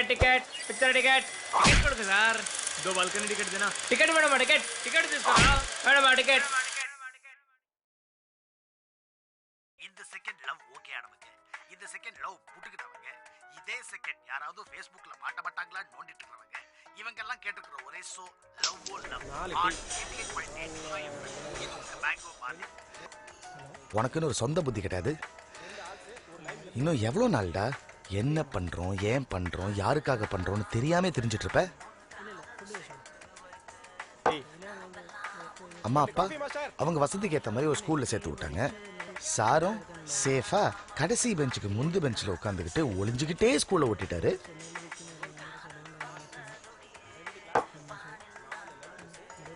Ticket picture ticket ticket ಕೊಡ್ತೀರಾ sir 2 balcony ticket Dena ticket madam ticket తీసుకోరా madam ticket இந்த second love okay ஆனவங்க இந்த செகண்ட் லவ் புட்டுக்கிட்டவங்க இதே செகண்ட் யாராவது Facebookல மாட்டப்பட்டாங்களா நோண்டிட்டு இருக்கறவங்க இவங்க எல்லாம் கேட்டுக்கிற ஒரே show love o love on 88.8 இது உங்க பேங்கோ மாதிரி உனக்குன்னு ஒரு சொந்த புத்தி கிடையாது. இன்னும் எவ்வளவு நாள்டா என்ன பண்றோம் ஏன் பண்றோம் யாருக்காக பண்றோம்னு தெரியாம தெரிஞ்சிட்டு இருப்ப. அம்மா அப்பா அவங்க வசதிக்கு ஏற்ற மாதிரி ஒரு ஸ்கூல்ல சேர்த்து விட்டாங்க. சாரும் சேஃபா கடைசி பெஞ்சுக்கு முந்து பெஞ்சில் உட்காந்துக்கிட்டு ஒளிஞ்சுக்கிட்டே ஸ்கூல்ல ஓட்டிட்டாரு.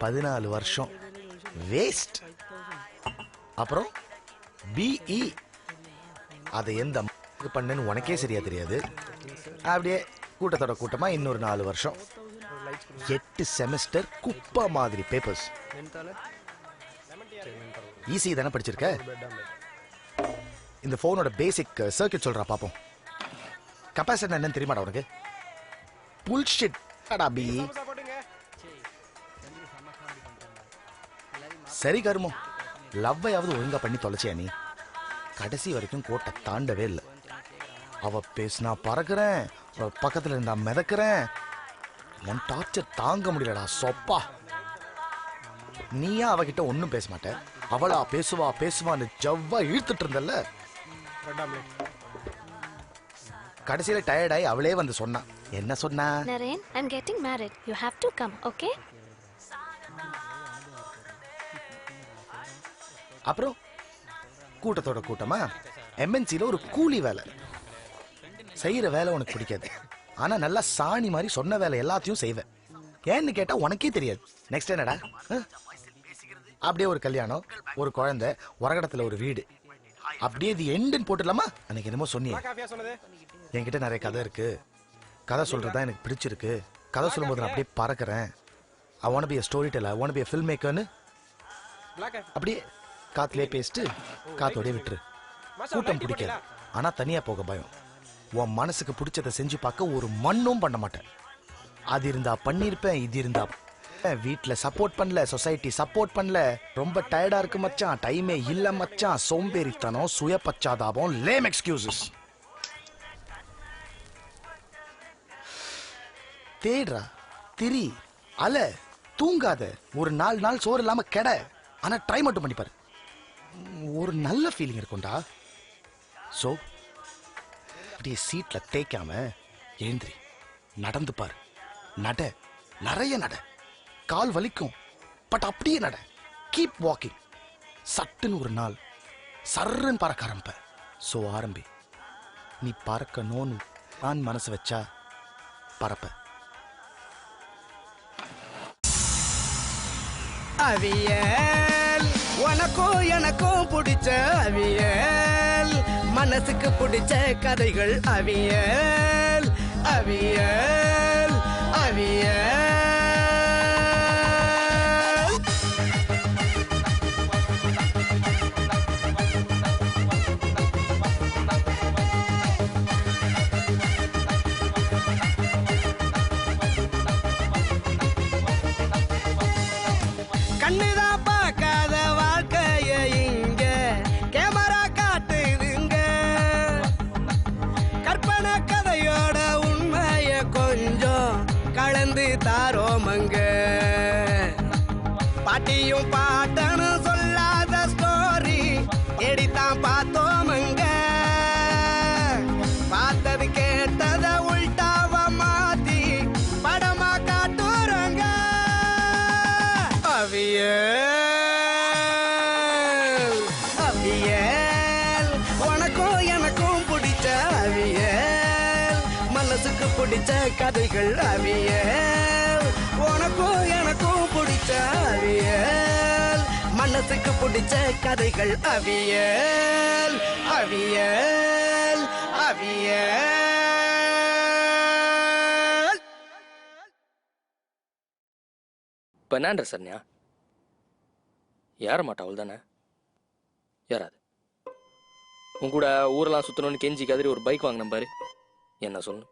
பதினாலு வருஷம் வேஸ்ட். அப்புறம் பிஇ அதை எந்த பண்ணு உனக்கே சரியா தெரியாது. அப்படியே கூட்டத்தோட கூட்டமா இன்னொரு 4 வருஷம் 8 செமஸ்டர் குப்பா மாதிரி பேப்பர்ஸ். ஈஸி தானே படிச்சிருக்க. இந்த போனோட பேசிக் சர்க்கியூட் சொல்றா பாப்போம். கெபாசிட்டர் என்னன்னு தெரியுமாடா உனக்கு? புல்ஷிட் அடாபி. சரி கருமோ, லவ்வையாவது ஒழுங்கா பண்ணி தொலைச்சியா நீ? கடைசி வரைக்கும் கோட்டை தாண்டவே இல்லை. அவ பேசினா பறக்கிறேன், பக்கத்துல இருந்தா மிதக்கிறேன். உன் டார்ச்சர் தாங்க முடியலடா சொப்பா. நீயா அவகிட்ட ஒன்னும் பேச மாட்ட, அவளா பேசுவா பேசுவான்னு ஜவ்வா இழுத்துட்டு இருந்தல்ல. கடைசியில டயர்டாயி அவளே வந்து சொன்னா. என்ன சொன்னா? Naren, I'm getting married. You have to come, okay? அப்புறம் கூட்டத்தோட கூட்டமா எம்என்சில ஒரு கூலி வேலை செய்யற வேலை உனக்கு பிடிக்காது. ஆனா நல்லா சாணி மாதிரி சொன்ன வேலை எல்லாத்தையும் செய்வேன். ஏன்னு கேட்டா உனக்கே தெரியாது. நெக்ஸ்ட் என்னடா? அப்படியே ஒரு கல்யாணம், ஒரு குழந்தை, உரகடத்துல ஒரு வீடு. அப்படியே இது எண்டுன்னு போட்டுடலாமா? அன்னைக்கு என்னமோ சொன்னியே, என்கிட்ட நிறைய கதை இருக்கு, கதை சொல்றதுதான் எனக்கு பிடிச்சிருக்கு, கதை சொல்லும்போது நான் அப்படியே பறக்கிறேன். I want to be a storyteller, I want to be a filmmakerன்னு அப்படியே காத்துலயே பேசிட்டு காத்தோடய விட்டுரு. கூட்டம் பிடிக்காது, ஆனா தனியா போக பயம். உன் மனசுக்கு பிடிச்சதை செஞ்சு பார்க்க ஒரு மண்ணும் பண்ண மாட்டேன். அது இருந்தா பண்ணிருப்பேன், இது இருந்தா. வீட்டுல சப்போர்ட் பண்ணல, சொசைட்டி சப்போர்ட் பண்ணல, ரொம்ப டயர்டா இருக்கு மச்சான், டைமே இல்ல மச்சான், சோம்பேறித்தனம், சுய பச்சாதாபம், லேம் எக்ஸ்கியூசஸ். தேடுறா, திரி, அல, தூங்காத, ஒரு 4 நாள் சோறு இல்லாம கெட. ஆனா ட்ரை மட்டும் பண்ணிப்பாரு, ஒரு நல்ல ஃபீலிங் இருக்கும்டா. சோ அப்படியே சீட்ல தேய்க்காம எழுந்திரி, நடந்து பாரு, நட, நிறைய நட, கால் வலிக்கும், பட் அப்படியே நட, கீப் வாக்கிங். சட்டுன்னு ஒரு நாள் சர்றன்னு பறக்க ஆரம்ப. சோ ஆரம்பி. நீ பறக்கணும்னு நான் மனசு வச்சா பறப்ப. அவியல் உனக்கும் எனக்கும் பிடிச்ச அவியல், மனசுக்கு பிடிச்ச கதைகள் அவியல், அவியல், அவியல். கண்ணுதான் பார்க்காத வாழ்க்கைய இங்க கேமரா காட்டுதுங்க. கற்பனை கதையோட உண்மைய கொஞ்சம் கலந்து தாரோமங்க. பாட்டியும் பாட்டனும் சொல்லாத ஸ்டோரி எடித்தான் பார்த்தோம் உனக்கும் எனக்கும் பிடிச்ச அவியல் மனசுக்கு பிடிச்ச கதைகள் அவியல் உனக்கும் எனக்கும் பிடிச்ச அவியல் மனசுக்கு பிடிச்ச கதைகள் அவியல் அவியல் அவியல் பெர்னாண்டோ சரண்யா ஏற மாட்டா அவள் தானே ஏறாது. உன் கூட ஊரெல்லாம் சுற்றணும்னு கெஞ்சி கதறி ஒரு பைக் வாங்கின பாரு, என்ன சொல்லணும்?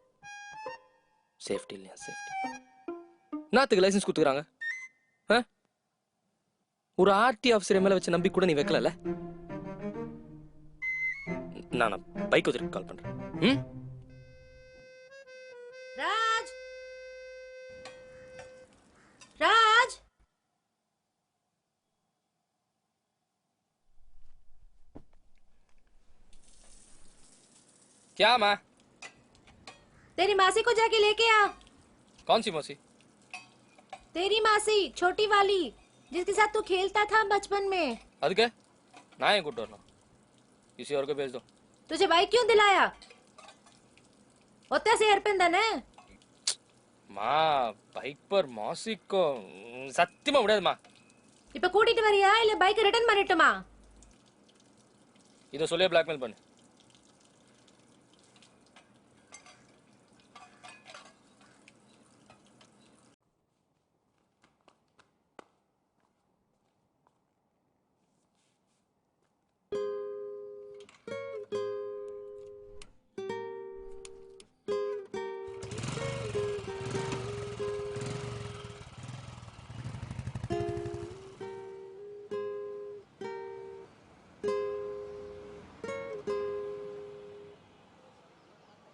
சேஃப்டி இல்லையா? சேஃப்டி நாத்துக்கு லைசன்ஸ் கொடுத்துக்கிறாங்க. ஒரு ஆர்டி ஆஃபீஸர் மேல வச்சு நம்பி கூட நீ வைக்கல. நான் பைக் வச்சிருக்க கால் பண்றேன். ராஜ் राज क्या माँ? तेरी मासी को जाके लेके आ। कौन सी मौसी? तेरी मासी, छोटी वाली जिसके साथ तू खेलता था बचपन में। अदके ना है गुड ना, किसी और को भेज दो। तुझे बाइक क्यों दिलाया? होता से हेरपिंदन है माँ, बाइक पर मौसी को சத்தியமா முடியாது மா. இப்ப கூட்டிட்டு வரியா இல்ல பைக் ரிட்டர்ன் பண்ணட்டுமா? இத சொல்லியே பிளாக்மெயில் பண்ணு.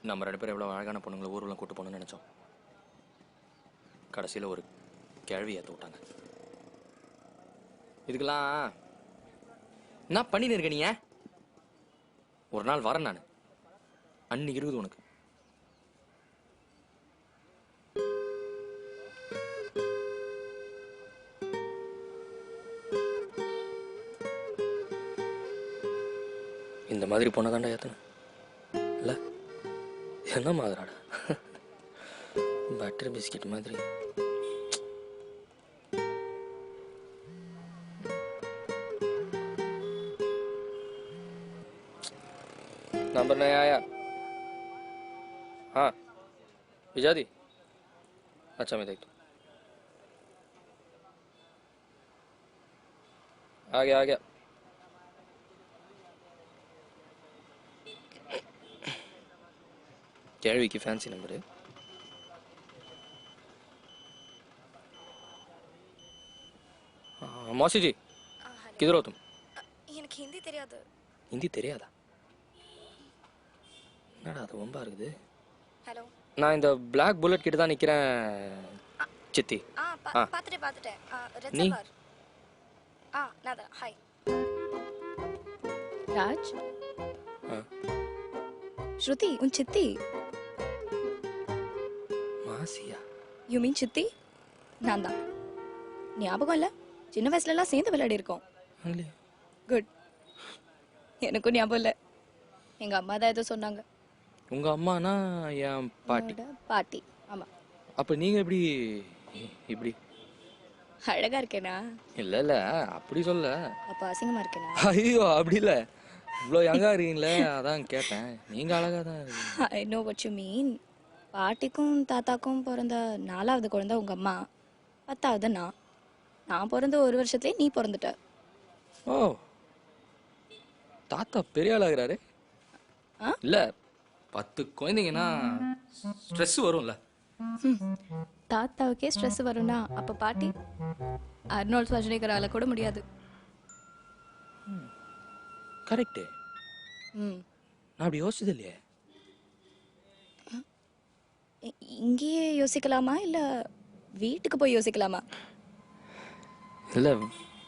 நம்ம 2 பேரும் எவ்வளவு அழகான பொண்ணுங்களை ஊர்வலம் கூட்டு போகணும்னு நினைச்சோம். கடைசியில் ஒரு கேள்வி ஏற்ற விட்டாங்க. இதுக்கெல்லாம் என்ன பண்ணின்னு இருக்க நீங்க? ஒரு நாள் வரேன் நான், அன்னைக்கு இருக்குது உனக்கு. இந்த மாதிரி பொண்ணை தாண்டா ஏத்தன இல்ல? என்ன மாதிரிடா பட்டர் பிஸ்கட் மாதிரி. नंबर नहीं आया? हाँ भेजा दी? अच्छा मैं देखता हूँ. आ गया आ गया. कैरवी की फैंसी नंबर है. मौसी जी किधर हो तुम? எனக்கு ஹிந்தி தெரியாது. हिंदी தெரியாதா? என்னடா அது ரொம்ப இருக்குது. ஹலோ, நான் இந்த பிளாக் புல்லட் கிட்ட தான் நிக்கிறேன் சித்தி. பாத்துட்டேன் நீ? ரெட்சவர். நான் தான். ஹாய் ராஜ். ஸ்ருதி உன் சித்தி. மாசியா? யூ மீன் சித்தி? நான் தான். ஞாபகம் இல்ல? சின்ன வயசுல எல்லாம் சேர்ந்து விளையாடி இருக்கோம். குட். எனக்கும் ஞாபகம் இல்ல. எங்க அம்மா தான் ஏதோ சொன்னாங்க. உங்க அம்மானா என் பாட்டி. பாட்டி, ஆமா. அப்ப நீங்க எப்படி இப்படி அழகா இருக்கேனா? இல்ல இல்ல அப்படி சொல்ல. அப்ப அசிங்கமா இருக்கேனா? ஐயோ அப்படி இல்ல, இவ்வளோ யங்கா இருக்கீங்களே அதான் கேட்டேன். நீங்க அழகா தான் இருக்கீங்க. I know what you mean. பாட்டிக்கும் தாத்தாக்கும் பிறந்த 4வது குழந்தை உங்க அம்மா, 10வது நான். நான் பிறந்த 1 வருஷத்துலயே நீ பிறந்துட்ட. ஓ, தாத்தா பெரிய ஆளாகிறாரு. இல்ல 10 குழந்தைங்கன்னா ஸ்ட்ரெஸ் வரும்ல. தாத்தாவுக்கே ஸ்ட்ரெஸ் வரும்னா அப்ப பாட்டி அர்னால்ட் ஸ்வாஸ்நேகரால கூட முடியாது. கரெக்ட். நான் அப்படி யோசிச்சது இல்லையே. இங்கேயே யோசிக்கலாமா இல்ல வீட்டுக்கு போய் யோசிக்கலாமா? இல்ல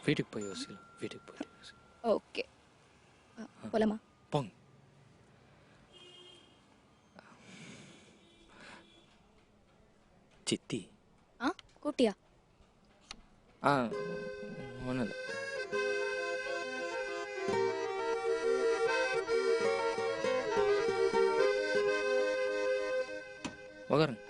வீட்டுக்கு போய் யோசிக்கலாம். வீட்டுக்கு போய் ஓகே போலாமா? போங்க. சித்தி கூட்டியா? ஒன்றும் இல்லை. உட்காருங்க.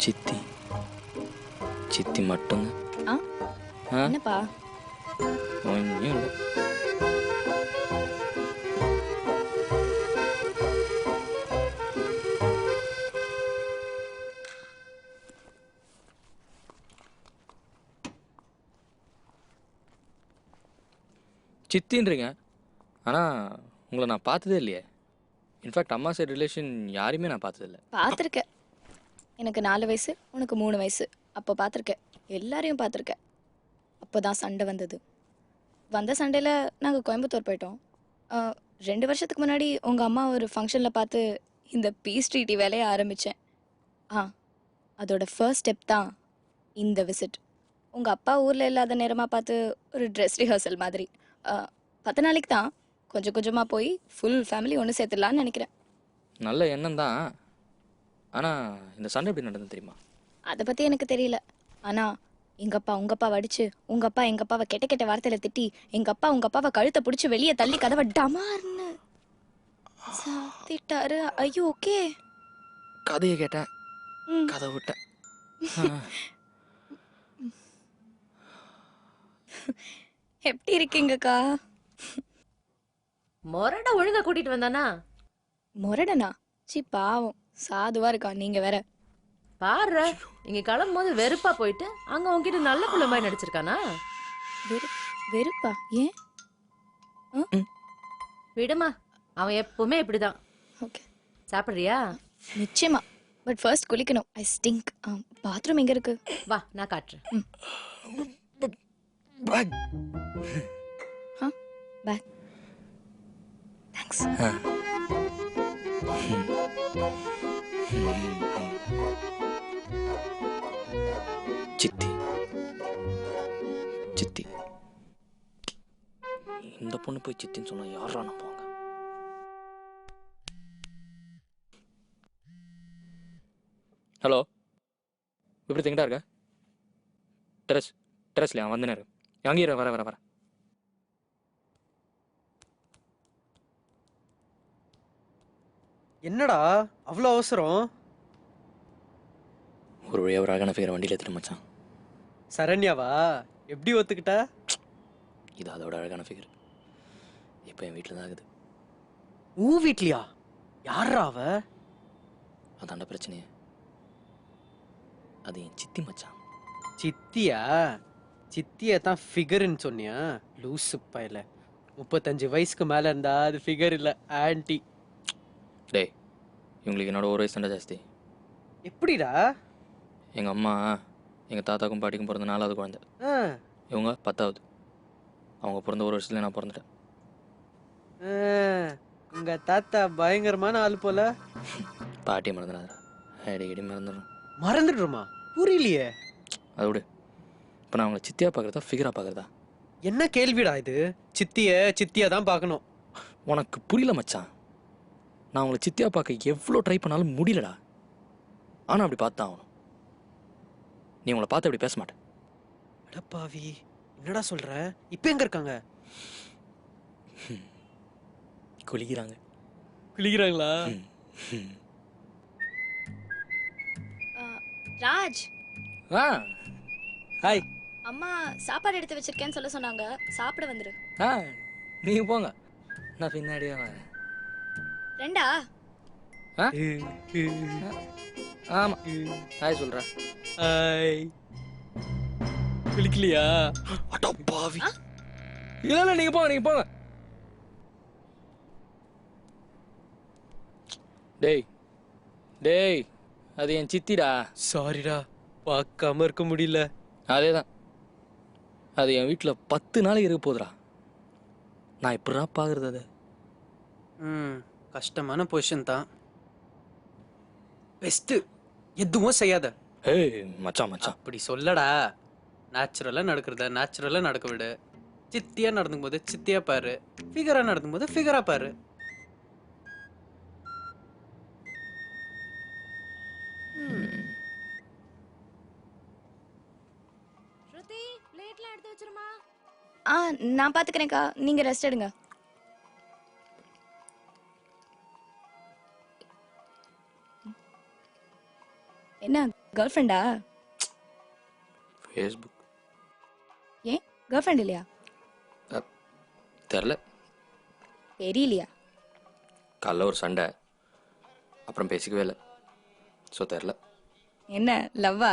சித்தி சித்தி மட்டும்தான். ஆ என்னப்பா? ஒன்றும் இல்லை. சித்தின்றீங்க, ஆனால் உங்களை நான் பார்த்ததே இல்லையே. இன்ஃபேக்ட் அம்மா சைடு ரிலேஷன் யாரையுமே நான் பார்த்ததில்ல. பார்த்துருக்கேன். எனக்கு 4 வயசு, உனக்கு 3 வயசு. அப்போ பார்த்துருக்கேன். எல்லாரையும் பார்த்துருக்கேன். அப்போ தான் சண்டை வந்தது. வந்த சண்டையில் நாங்கள் கோயம்புத்தூர் போயிட்டோம். 2 வருஷத்துக்கு முன்னாடி உங்கள் அம்மா ஒரு ஃபங்க்ஷனில் பார்த்து இந்த பீஸ் ட்ரீட்டி வேலையை ஆரம்பித்தேன். அதோட ஃபர்ஸ்ட் ஸ்டெப் தான் இந்த விசிட். உங்கள் அப்பா ஊரில் இல்லாத நேரமாக பார்த்து ஒரு ட்ரெஸ் ரிஹர்சல் மாதிரி 10 நாளைக்கு தான் கொஞ்சம் கொஞ்சமாக போய் ஃபுல் ஃபேமிலி ஒன்று சேர்த்துடலான்னு நினைக்கிறேன். நல்ல எண்ணம் தான். ஆனால் இந்த சண்டை எப்படி நடந்தது தெரியுமா? அதை பற்றி எனக்கு தெரியல. ஆனால் எங்கள் அப்பா உங்கள் அப்பாவை அடிச்சு, உங்கள் அப்பா எங்கள் அப்பாவை கெட்ட கெட்ட வார்த்தையில் திட்டி, எங்கள் அப்பா உங்கள் அப்பாவை கழுத்தை பிடிச்சி வெளியே தள்ளி கதவை டமார்னு சாத்திட்டாரு. ஐயோ ஓகே. கதையை கேட்டேன், கதை விட்டேன். எப்படி இருக்கீங்கக்கா? மொரட ஒழுங்கா கூட்டிட்டு வந்தானா? முரடனா? சி பாவம், சாதுவா இருக்கா. நீங்க வேற பாரு, இங்க கிளம்பும் போது வெறுப்பா போயிட்டு அங்க உன்கிட்ட நல்ல புள்ள மாதிரி நடிச்சிருக்கானா? வெறுப்பா? ஏன்? விடுமா, அவன் எப்பவுமே இப்படிதான். ஓகே, சாப்பிடுறியா? நிச்சயமா. பட் ஃபர்ஸ்ட் குளிக்கணும். ஐ ஸ்டிங்க். பாத்ரூம் எங்க இருக்கு? வா, நான் காட்டுறேன். பேக். பேக். தேங்க்ஸ். சித்தி சித்தி, இந்த பொண்ணு போய் சித்தின்னு சொன்னா யாரா நம்புவாங்க? ஹலோ, இப்படி எங்கிட்டா இருக்க? டெரஸ்லையா? வந்தனே இருக்கு. அங்கேயே வர வர வர. என்னடா அவ்வளோ அவசரம்? ஒரு வழியாக ஒரு அழகான ஃபிகரை வண்டியில் எடுத்துட்டு மச்சான். சரண்யாவா? எப்படி ஒத்துக்கிட்டா? இது அதோட அழகான ஃபிகர். இப்போ என் வீட்டில் தான் இருக்குது. உன் வீட்லையா? யாரா அவ? அதாண்ட பிரச்சனையே. அது என் சித்தி மச்சான். சித்தியா? சித்தியை தான் ஃபிகர்னு சொன்னியா? லூசு பையல. 35 வயசுக்கு மேலே இருந்தா அது ஃபிகர் இல்லை, ஆன்டி. டேய், இவங்களுக்கு என்னோட 1 வயசு தாண்டா ஜாஸ்தி. எப்படிடா? எங்கள் அம்மா எங்கள் தாத்தாக்கும் பாட்டிக்கும் பிறந்த 4வது குழந்தை. இவங்க 10வது. அவங்க பிறந்த 1 வருஷத்துல நான் பிறந்துட்டேன். உங்க தாத்தா பயங்கரமான ஆள் போல. பாட்டியை மறந்துடாதா? அடிக்கடி மறந்துடுறேன். மறந்துடுறோமா? புரியலையே. அதை விடு. இப்போ நான் அவங்கள சித்தியாக பார்க்குறதா ஃபிகராக பார்க்குறதா? என்ன கேள்விடா இது? சித்தியா தான் பார்க்கணும். உனக்கு புரியல மச்சான். நான் அவங்கள சித்தியாக பார்க்க எவ்வளோ ட்ரை பண்ணாலும் முடியலடா. ஆனால் அப்படி பார்த்து தான் ஆகணும். நீ உங்களை பார்த்து அப்படி பேச மாட்டேன். அடப்பாவி, என்னடா சொல்ற? இப்போ எங்க இருக்காங்க? குளிக்கிறாங்க. குளிக்கிறாங்களா? ராஜ், ஹாய். அம்மா சாப்பாடு எடுத்து வச்சிருக்கேன்னு சொல்ல சொன்னாங்க. சாப்பிட வந்துரு. நீங்கள் போங்க, நான் பின்னாடியே வரேன். 2 ஆமாம், ஹாய் சொல்கிறேன். ஹாய். குளிக்கலையா? அடப்பாவி. இல்லை, நீங்கள் போங்க. டேய், அது என் சித்திடா. சாரிடா, பார்க்காம இருக்க முடியல. அதே தான். அது என் வீட்டில் 10 நாளைக்கு இருக்க போகுதுடா. நான் எப்படா பார்க்குறது அது? கஷ்டமான பொசிஷன் தான். பெஸ்ட், எதுவும் செய்யாத. ஏய் மச்சான், அப்படி சொல்லடா. நேச்சுரலா நடக்க விடு. சித்தியா நடந்துக்கும் போது சித்தியா பாரு, ஃபிகரா நடந்துக்கும் போது ஃபிகரா பாரு. வச்சிருமா. ஆ நான் பாத்துக்கிறேன்க்கா, நீங்க ரெஸ்ட் எடுங்க. என்ன கேர்ள் ஃப்ரெண்டா? ஃபேஸ்புக் ஏன் கேர்ள் ஃப்ரெண்ட் இல்லையா? தெரில, தெரியலையா? காலைல ஒரு சண்டை, அப்புறம் பேசிக்கவே இல்லை. ஸோ தெரில. என்ன லவ்வா?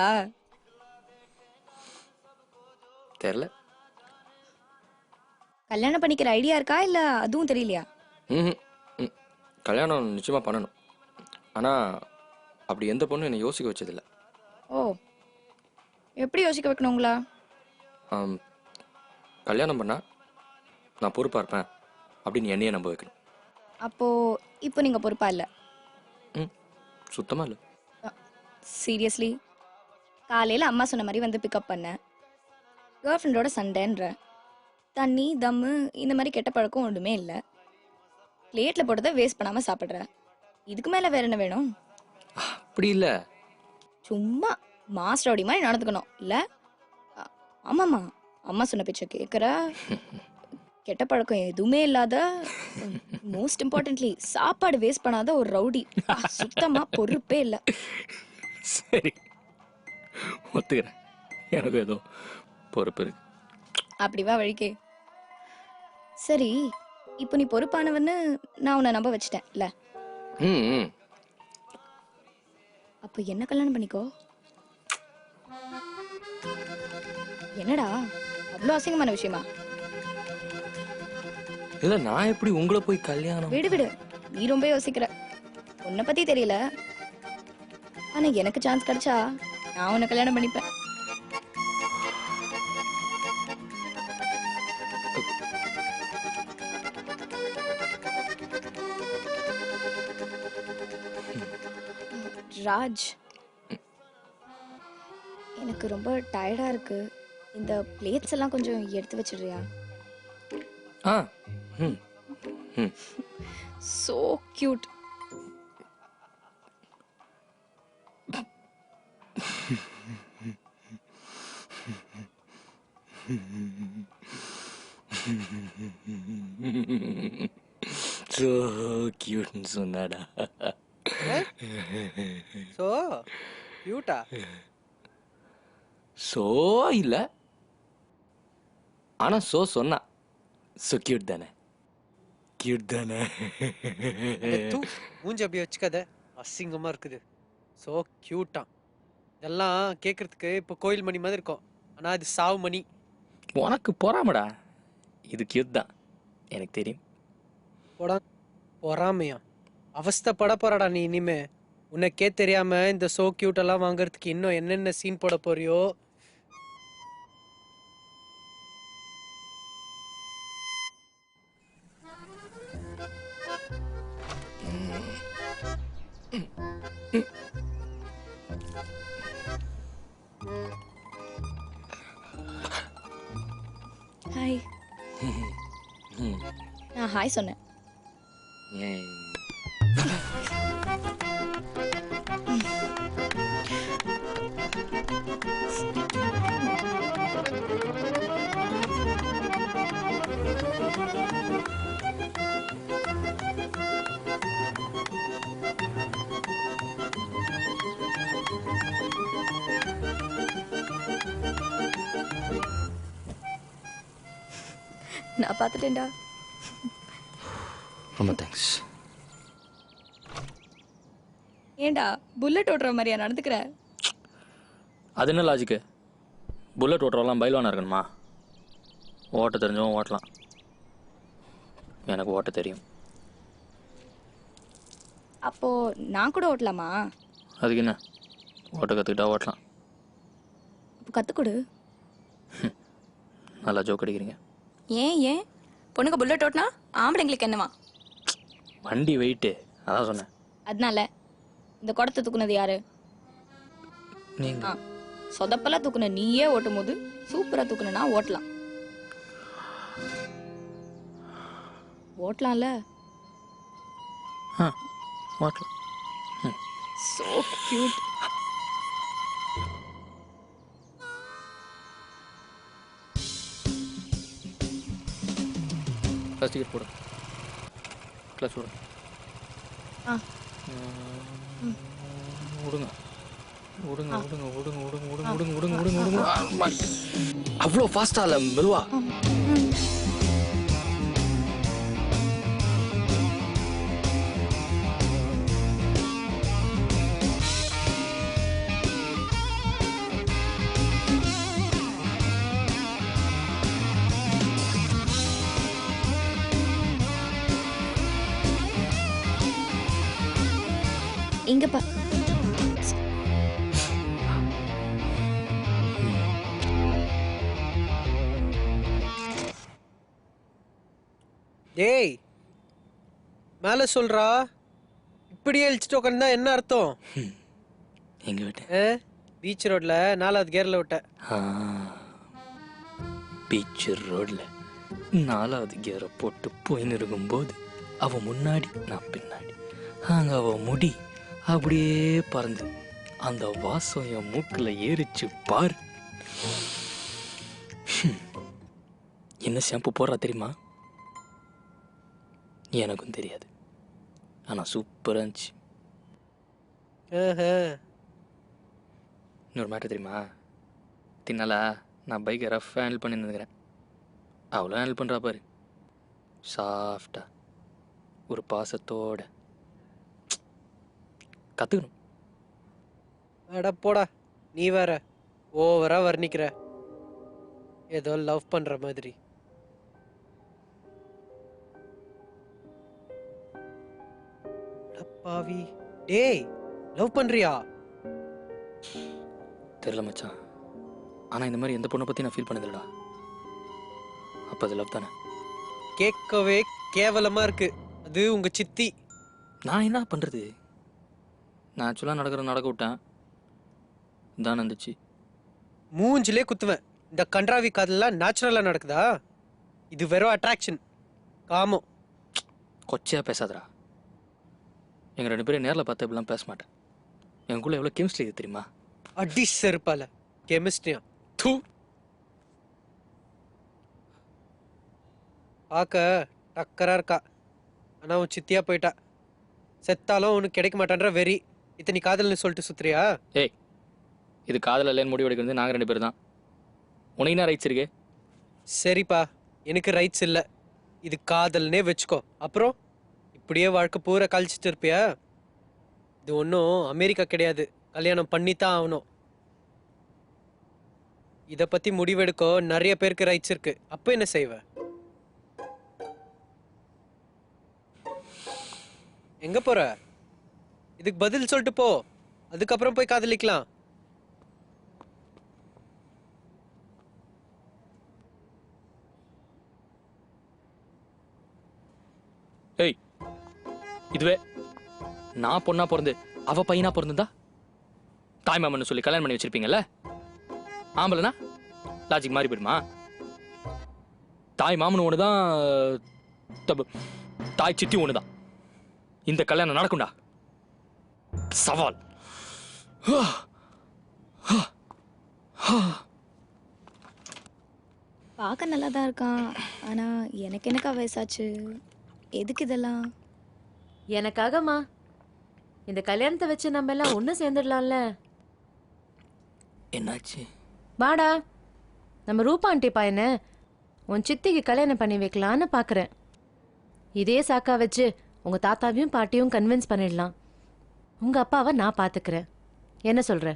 தெரில. கல்யாணம் பண்ணிக்கிற ஐடியா இருக்கா இல்ல அதுவும் தெரியலையா? ம் ம் கல்யாணம் நிச்சயமாக பண்ணணும். ஆனால் அப்படி எந்த பொண்ணும் என்னை யோசிக்க வச்சதில்லை. ஓ, எப்படி யோசிக்க வைக்கணும் உங்களா? கல்யாணம் பண்ணால் நான் பொறுப்பாக இருப்பேன் அப்படின்னு என்னையே நம்ப வைக்கணும். அப்போ இப்போ நீங்க பொறுப்பா இல்ல? ம் சுத்தமாக இல்லை. சீரியஸ்லி? காலையில அம்மா சொன்ன மாதிரி வந்து பிக்கப் பண்ண, கேர்ள் ஃப்ரெண்டோட சண்டைன்ற, தண்ணி தம்மு இந்த மாதிரி கெட்ட பழக்கம் ஒன்றுமே இல்லை. பிளேட்ல போட்டதை வேஸ்ட் பண்ணாம சாப்பிட்ற, இதுக்கு மேல வேற என்ன வேணும்? அப்படி இல்லை. சும்மா மாஸ்டரோடி மாதிரி நடந்துக்கணும் இல்ல? ஆமாம்மா, அம்மா சொன்ன பேச்ச கேட்குற, கெட்ட பழக்கம் எதுவுமே இல்லாத, மோஸ்ட் இம்பார்ட்டன்ட்லி சாப்பாடு வேஸ்ட் பண்ணாத ஒரு ரவுடி. சுத்தமா பொறுப்பே இல்லை. சரி, ஒத்துக்கிறேன், எனக்கு ஏதோ பொறுப்பு இருக்கு. அப்படி வா வழிக்கே. சரி, இப்போ நீ பொறுப்பானவன்னு நான் உன்னை நம்ப வச்சிட்டேன் இல்ல? ம் ம் அப்போ என்ன கல்யாணம் பண்ணிக்கோ. என்னடா அவ்வளோ அசிங்கமான விஷயமா? இல்லை, நான் எப்படி உங்களை போய் கல்யாணம்? விடு விடு, நீ ரொம்ப யோசிக்கிற. உன்னை பத்தி தெரியல, ஆனா எனக்கு சான்ஸ் கிடைச்சா நான் உன்னை கல்யாணம் பண்ணிப்பேன். ராஜ், எனக்கு ரொம்ப டயர்டா இருக்கு. இந்த பிளேட்ஸ் எல்லாம் கொஞ்சம் எடுத்து வச்சிடுறியா? ஆ ம் ம் சோ கியூட். ஸோ கியூட்னு சொன்னாடா. ஸோ கியூட்டா? ஸோ இல்லை, ஆனால் ஸோ சொன்னா. ஸோ கியூட் தானே? கியூட் தானே? மூஞ்சி அப்படியே வச்சுக்காத, அசிங்கமா இருக்குது. ஸோ கியூட்டா? இதெல்லாம் கேட்கறதுக்கு இப்போ கோயில் மணி மாதிரி இருக்கும், ஆனா இது சாவு மணி. உனக்கு பொறாமடா, இது கியூட் தான், எனக்கு தெரியும். பொறாமையா? அவஸ்தைப்பட போறாடா நீ இனிமே. உனக்கே தெரியாம இந்த சோ கியூட் எல்லாம் வாங்குறதுக்கு இன்னும் என்னென்ன சீன் போட போறியோ. ஹாய். நான் ஹாய் சொன்னேன். நான் பார்த்துட்டேன்டா. ரொம்ப தேங்க்ஸ். ஏண்டா புல்லட் ஓட்டுற மாதிரியா நடந்துக்கிற? அது என்ன லாஜிக்கு? புல்லட் ஓட்டுறவெல்லாம் பயில்வானா இருக்கணுமா? ஓட்ட தெரிஞ்சவன் ஓட்டலாம், எனக்கு ஓட்ட தெரியும். அப்போ நான் கூட ஓட்டலாமா? அதுக்கு என்ன, ஓட்ட கற்றுக்கிட்டா ஓட்டலாம். அப்போ கற்றுக்கொடு. நல்லா ஜோக் அடிக்கிறீங்க. ஏன் பொண்ணுங்க புல்லட் ஓட்டினா ஆம்பளைங்களுக்கு என்னவா? வண்டி வெயிட்டு, அதான் சொன்னேன். அதனால இந்த குடத்தை தூக்குனது யாரு? நீங்க சொதப்பெல்லாம் தூக்குன நீயே ஓட்டும் போது சூப்பரா தூக்குனா ஓட்டலாம். ஓட்டலாம்ல? ஓட்டலாம். So cute. கிளாஸ் டிக்கெட் போடு. கிளாஸ் போடு. ஆ விடுங்க விடுங்க விடுங்க விடுங்க விடுங்க விடுங்க விடுங்க விடுங்க விடுங்க விடுங்க. அவ்வளோ ஃபாஸ்டா இல்லை, மெதுவா. இங்க பா. டேய் மேல சொல்றா. இப்படியே இழிச்சிட்டு உட்காந்தா என்ன அர்த்தம்? எங்க விட்டு பீச் ரோட்ல 4வது கியர்ல விட்ட. பீச் ரோட்ல 4வது கியரை போட்டு போயின்னு இருக்கும்போது அவன் முன்னாடி நான் பின்னாடி, அங்க அவன் முடி அப்படியே பறந்து அந்த வாசம் என் மூக்குல ஏறிச்சு பார். என்ன ஷாம்பு போடுறா தெரியுமா? எனக்கும் தெரியாது, ஆனா சூப்பரா இருந்துச்சு. இன்னொரு மேட்டர் தெரியுமா? தின்னால நான் பைக்கை ரஃப் ஹேண்டில் பண்ணி நினைக்கிறேன். அவ்வளோ ஹேண்டில் பண்ணுறா பாரு, சாஃப்டா ஒரு பாசத்தோட. கற்றுக்கணும். அட போடா, நீ வேற ஓவரா வர்ணிக்கிற, ஏதோ லவ் பண்ற மாதிரி. பாவி, டேய் லவ் பண்றியா? தெரியல மச்சான், ஆனால் இந்த மாதிரி எந்த பொண்ணை பற்றி நான் ஃபீல் பண்ணதில்லடா. அப்போ அது லவ் தானே? கேட்கவே கேவலமா இருக்கு. அது உங்க சித்தி. நான் என்ன பண்ணுறது? நான் ஆக்சுவலாக நடக்க விட்டேன், தான் இருந்துச்சு. மூஞ்சிலே குத்துவேன். இந்த கன்றாவி காதெல்லாம் நேச்சுரலா நடக்குதா? இது வெறும் அட்ராக்ஷன், காமம். கொச்சையாக பேசாதடா. எங்கள் 2 பேரும் நேரில் பார்த்து இப்படிலாம் பேச மாட்டேன். எங்களுக்குள்ள எவ்வளோ கெமிஸ்ட்ரி இது தெரியுமா? அடி செருப்பால கெமிஸ்ட்ரியா? தூ. பார்க்க டக்கரா இருக்கா, ஆனா உன் சித்தியா போயிட்டா. செத்தாலும் உனக்கு கிடைக்க மாட்டான்ற வெறி. இத்தனை காதல்னு சொல்லிட்டு சுத்துறியா? ஏய், இது காதல் இல்லைன்னு முடிவு எடுக்கிறது நாங்கள் 2 பேர் தான். உனக்கு என்ன ரைட்ஸ் இருக்கு? சரிப்பா, எனக்கு ரைட்ஸ் இல்லை. இது காதல்னே வச்சுக்கோ. அப்புறம் இப்படியே வாழ்க்கை பூரா கழிச்சிட்டு இருப்பியா? இது ஒன்றும் அமெரிக்கா கிடையாது, கல்யாணம் பண்ணித்தான் ஆகணும். இதை பத்தி முடிவெடுக்க நிறைய பேருக்கு ரைட்ஸ் இருக்கு. அப்ப என்ன செய்வ? எங்க போற? இதுக்கு பதில் சொல்லிட்டு போ, அதுக்கப்புறம் போய் காதலிக்கலாம். ஏய், இதுவே நான் பொண்ணா பிறந்து அவ பையனா பிறந்திருந்தா தாய் மாமன்னு சொல்லி கல்யாணம் பண்ணி வச்சிருப்பீங்கல்ல? ஆம்பளைனா லாஜிக் மாறி போயிடுமா? தாய் மாமன் ஒண்ணுதான், தாய் சித்தி ஒண்ணுதான். இந்த கல்யாணம் நடக்கும்டா, சவால். பார்க்க நல்லா தான் இருக்கான், ஆனா எனக்கு என்னக்கா வயசாச்சு? எதுக்கு இதெல்லாம்? எனக்காகமா? இந்த கல்யாணத்தை வச்சு நம்ம எல்லாம் ஒண்ணு சேர்ந்துடலாம்ல. என்னாச்சு? வாடா, நம்ம ரூபா ஆண்டி பையனை உன் சித்திக்கு கல்யாணம் பண்ணி வைக்கலான்னு பாக்குறேன். இதே சாக்கா வச்சு உங்க தாத்தாவையும் பாட்டியும் கன்வின்ஸ் பண்ணிடலாம். உங்க அப்பாவை நான் பாத்துக்கிறேன். என்ன சொல்ற?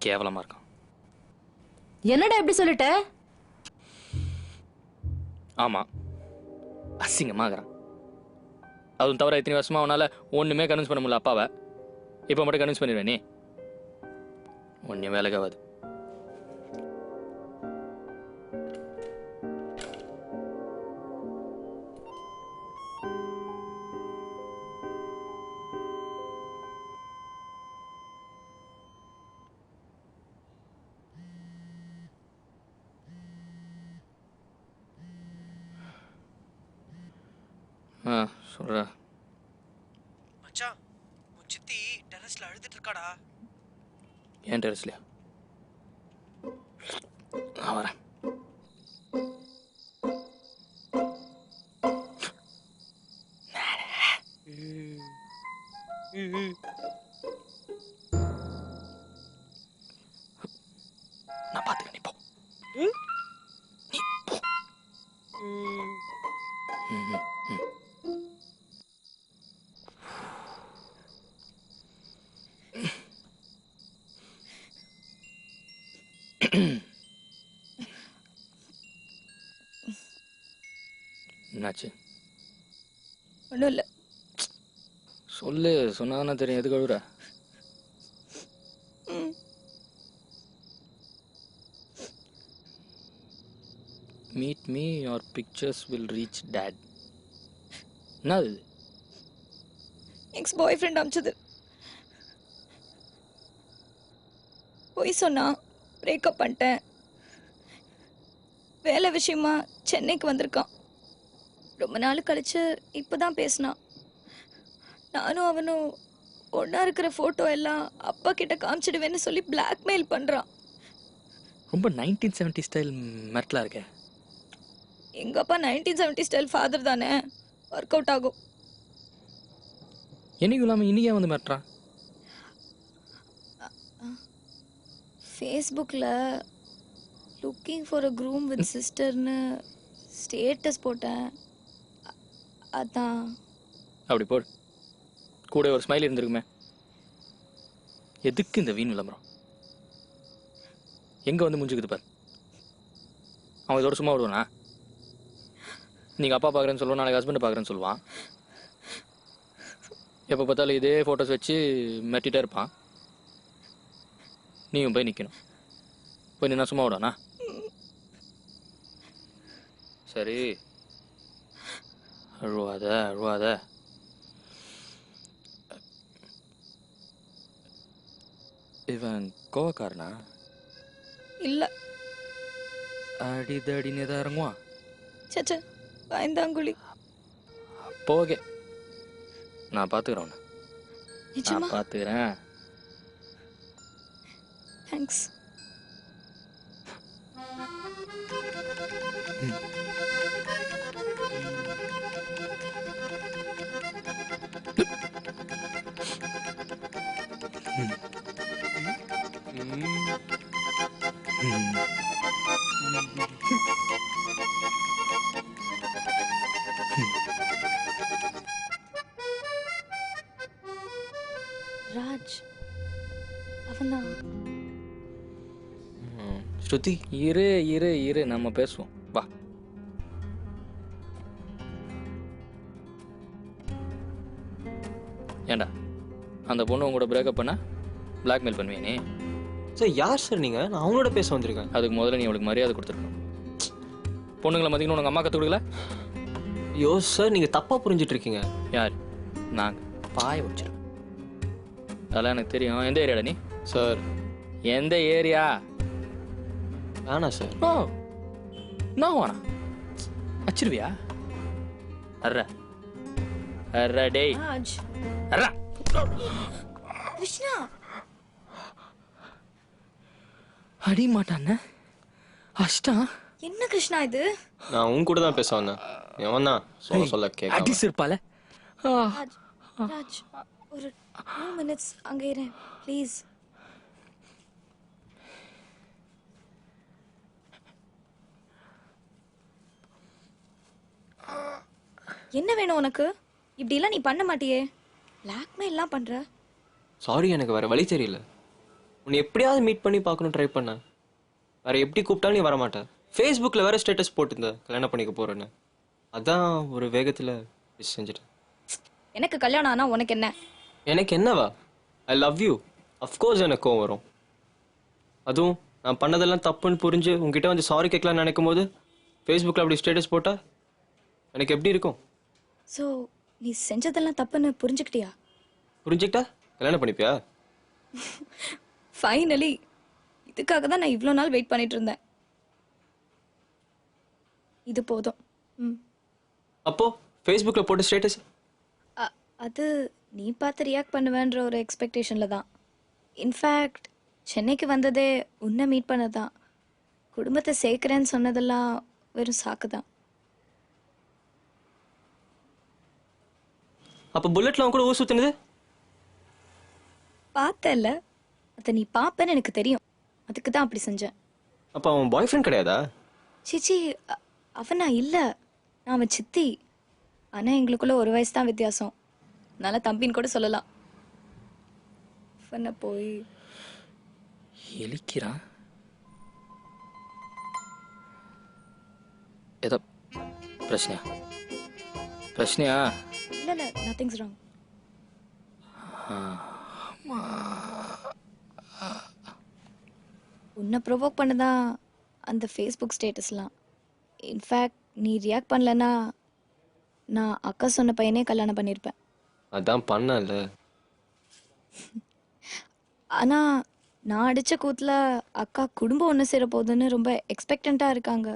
கேவலமா இருக்கான். என்னடா எப்படி சொல்லிட்ட? ஆமா, அசிங்கமாகறான். அதுவும் தவிர இத்தனை வருஷமா அவனால ஒண்ணுமே கன்வின்ஸ் பண்ண முடியல அப்பாவை. இப்ப மட்டும் கன்வின்ஸ் பண்ணிடுவேன் நீ? ஒன்னும் வேலைக்காவது. சொல்ற மச்சான், உன் சித்தி டெரஸ்ல அழுதுட்டு இருக்காடா. ஏன் டெரஸ்லையா? நான் வரேன். நான் பாத்துக்க நீ போ. நீ போ. என்னாச்சு? ஒன்றும் இல்லை. சொல்லு, சொன்னாதானே தெரியும். எதுக்கு அழுகுற? Meet me, your pictures will reach dad. என்னது? எக்ஸ் பாய் ஃப்ரெண்ட் அமிச்சது. போய் சொன்னா பிரேக்கப் பண்ணிட்டேன். வேலை விஷயமா சென்னைக்கு வந்திருக்கான். ரொம்ப நாள் கழிச்சு இப்போதான் பேசினான். நானும் அவனும் ஒன்றா இருக்கிற ஃபோட்டோ எல்லாம் அப்பா கிட்ட காமிச்சிடுவேன்னு சொல்லி பிளாக்மெயில் பண்ணுறான். ரொம்ப 1970 ஸ்டைல் மிரட்டலா இருக்கே. எங்கள் அப்பா 1970 ஸ்டைல் ஃபாதர் தானே, ஒர்க் அவுட் ஆகும். என்னைக்கும் இல்லாமல் இன்னைக்கே வந்து மிரட்டுறான். ஃபேஸ்புக்கில் looking for a groom with சிஸ்டர்னு ஸ்டேட்டஸ் போட்டேன். அதான். அப்படி போடு. கூட ஒரு ஸ்மைல் இருந்திருக்குமே. எதுக்கு இந்த வீண் விளம்பரம்? எங்கே வந்து முடிஞ்சுக்குது பாரு. அவன் இதோட சும்மா விடுவானா? நீங்கள் அப்பா பார்க்குறேன்னு சொல்லுவான், நாளைக்கு ஹஸ்பண்டை பார்க்குறேன்னு சொல்லுவான். எப்போ பார்த்தாலும் இதே ஃபோட்டோஸ் வச்சு மெட்டிகிட்டே இருப்பான். நீயும் போய் நிற்கணும். போய் நின்னா சும்மா விடுவானா? சரி, அழுவாத அழுவாத. இவன் கோவக்காரனா? இல்லை. அடிதடினே தான் இறங்குவான். சச்சா, பயந்தாங்குழி. போகே, நான் பார்த்துக்கிறேன் உன்னை. நிஜமா? நான் பார்த்துக்கிறேன். தேங்க்ஸ். ராஜ் அவன்தான். ஸ்ருதி, இரு இரு இரு, நம்ம பேசுவோம். வா. ஏண்டா அந்த பொண்ணு உங்களோட பிரேக்கப் பண்ண பிளாக்மெயில் பண்ணுவியா நீ? சார் யார் சார் நீங்கள்? நான் அவங்களோட பேச வந்திருக்கேன். அதுக்கு முதல்ல நீ அவளுக்கு மரியாதை கொடுத்துருக்கணும். பொண்ணுங்களை மதிக்கணும் உனக்கு அம்மா கற்றுக் கொடுக்கல? ஐயோ சார், நீங்கள் தப்பாக புரிஞ்சிட்டு இருக்கீங்க. யார்? நாங்கள் பாய வச்சிருக்கோம். அதெல்லாம் எனக்கு தெரியும். எந்த ஏரியாடா நீ? சார் எந்த ஏரியா? வேணாம் சார். ஓ, நான் வேணா வச்சிருவியா? அர்ரா அர்ரா டேய் ராஜ். அர்ரா. கிருஷ்ணா. அடி மாட்டான அஷ்டா. என்ன கிருஷ்ணா இது? நான் உன் கூட தான் பேச வந்தேன். எவன் தான் சொல்ல கேட்க அடி சிற்பால. ராஜ், ராஜ் ஒரு 2 minutes அங்கே இருறேன் ப்ளீஸ். என்ன வேணும் உனக்கு? இப்படிலாம் நீ பண்ண மாட்டியே. பிளாக்மெயில்லாம் பண்ற. சாரி, எனக்கு வேற வழி தெரியல. உன்னை எப்படியாவது மீட் பண்ணி பார்க்கணும் ட்ரை பண்ணேன். வேற எப்படி கூப்பிட்டாலும் நீ வரமாட்டேன். ஃபேஸ்புக்கில் வேற ஸ்டேட்டஸ் போட்டிருந்த கல்யாணம் பண்ணிக்க போறேன்னு. அதான் ஒரு வேகத்தில் செஞ்சுட்டேன். எனக்கு கல்யாணம் ஆனா உனக்கு என்ன? எனக்கு என்னவா? I love you. அஃப்கோர்ஸ் எனக்கு கோவம் வரும். அதுவும் நான் பண்ணதெல்லாம் தப்புன்னு புரிஞ்சு உங்ககிட்ட வந்து சாரி கேட்கலான்னு நினைக்கும் போது ஃபேஸ்புக்கில் அப்படி ஸ்டேட்டஸ் போட்டா எனக்கு எப்படி இருக்கும்? ஸோ நீ செஞ்சதெல்லாம் தப்புன்னு புரிஞ்சுக்கிட்டியா? புரிஞ்சுக்கிட்டா கல்யாணம் பண்ணிப்பியா? ஃபைனலி. இதுக்காக தான் நான் இவ்வளோ நாள் வெயிட் பண்ணிட்டு இருந்தேன். இது போதும். ம். அப்போ ஃபேஸ்புக்கில் போட்ட ஸ்டேட்டஸ் அது நீ பார்த்து ரியாக்ட் பண்ணுவேன்ற ஒரு எக்ஸ்பெக்டேஷனில் தான். இன்ஃபேக்ட் சென்னைக்கு வந்ததே உன்னை மீட் பண்ண தான். குடும்பத்தை சேர்க்குறேன்னு சொன்னதெல்லாம் வெறும் சாக்கு தான். அப்போ புல்லெட்டில் அவன் கூட ஊர் சுற்றினது பார்த்தல அதை நீ பாப்பேன்னு எனக்கு தெரியும். அதுக்கு தான் அப்படி செஞ்சேன். அப்போ அவன் பாய் ஃப்ரெண்ட் கிடையாதா? சிச்சி, அவன் நான் இல்லை, நான் அவன் சித்தி. ஆனால் எங்களுக்குள்ள 1 வயசு தான் வித்தியாசம். அதனால தம்பின்னு கூட சொல்லலாம். அவனை போய் எலிக்கிறான். ஏதோ பிரச்சனையா? பிரச்சனையா? இல்லை இல்லை, நத்திங்ஸ் ராங். உன்னை ப்ரொவோக் பண்ணதான் அந்த ஃபேஸ்புக் ஸ்டேட்டஸ்லாம். இன்ஃபேக்ட் நீ ரியாக்ட் பண்ணலன்னா நான் அக்கா சொன்ன பையனே கல்யாணம் பண்ணியிருப்பேன். அதான் பண்ணல. ஆனால் நான் அடித்த கூத்தில் அக்கா குடும்பம் ஒன்று சேர போகுதுன்னு ரொம்ப எக்ஸ்பெக்டண்ட்டாக இருக்காங்க.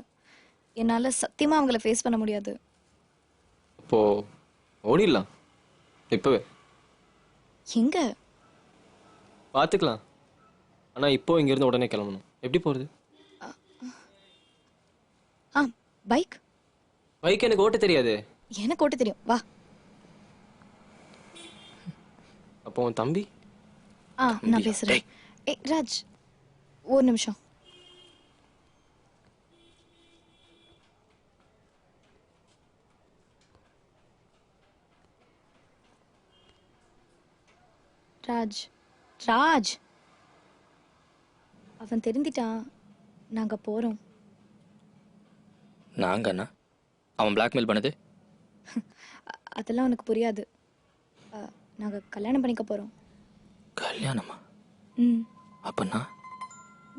என்னால் சத்தியமாக அவங்கள ஃபேஸ் பண்ண முடியாது. அப்போ ஓடிடலாம் இப்போவே. எங்க? பார்த்துக்கலாம். ஆனால் இப்போ இங்கேருந்து உடனே கிளம்பணும். எப்படி போகிறது? ஆ, பைக். பைக் எனக்கு ஓட்ட தெரியாது. எனக்கு ஓட்ட தெரியும், வா. அப்போ உன் தம்பி? நான் பேசுகிறேன். ஏய் ராஜ், ஒரு நிமிஷம். ராஜ், ராஜ், அவன் தெரிஞ்சிட்டான். நாங்க போறோம். நாங்க அண்ணா அவன் பிளாக்மெயில் பண்ணது? அதெல்லாம் உனக்கு புரியாது. நாங்க கல்யாணம் பண்ணிக்க போறோம். கல்யாணமா? ம். அப்பண்ணா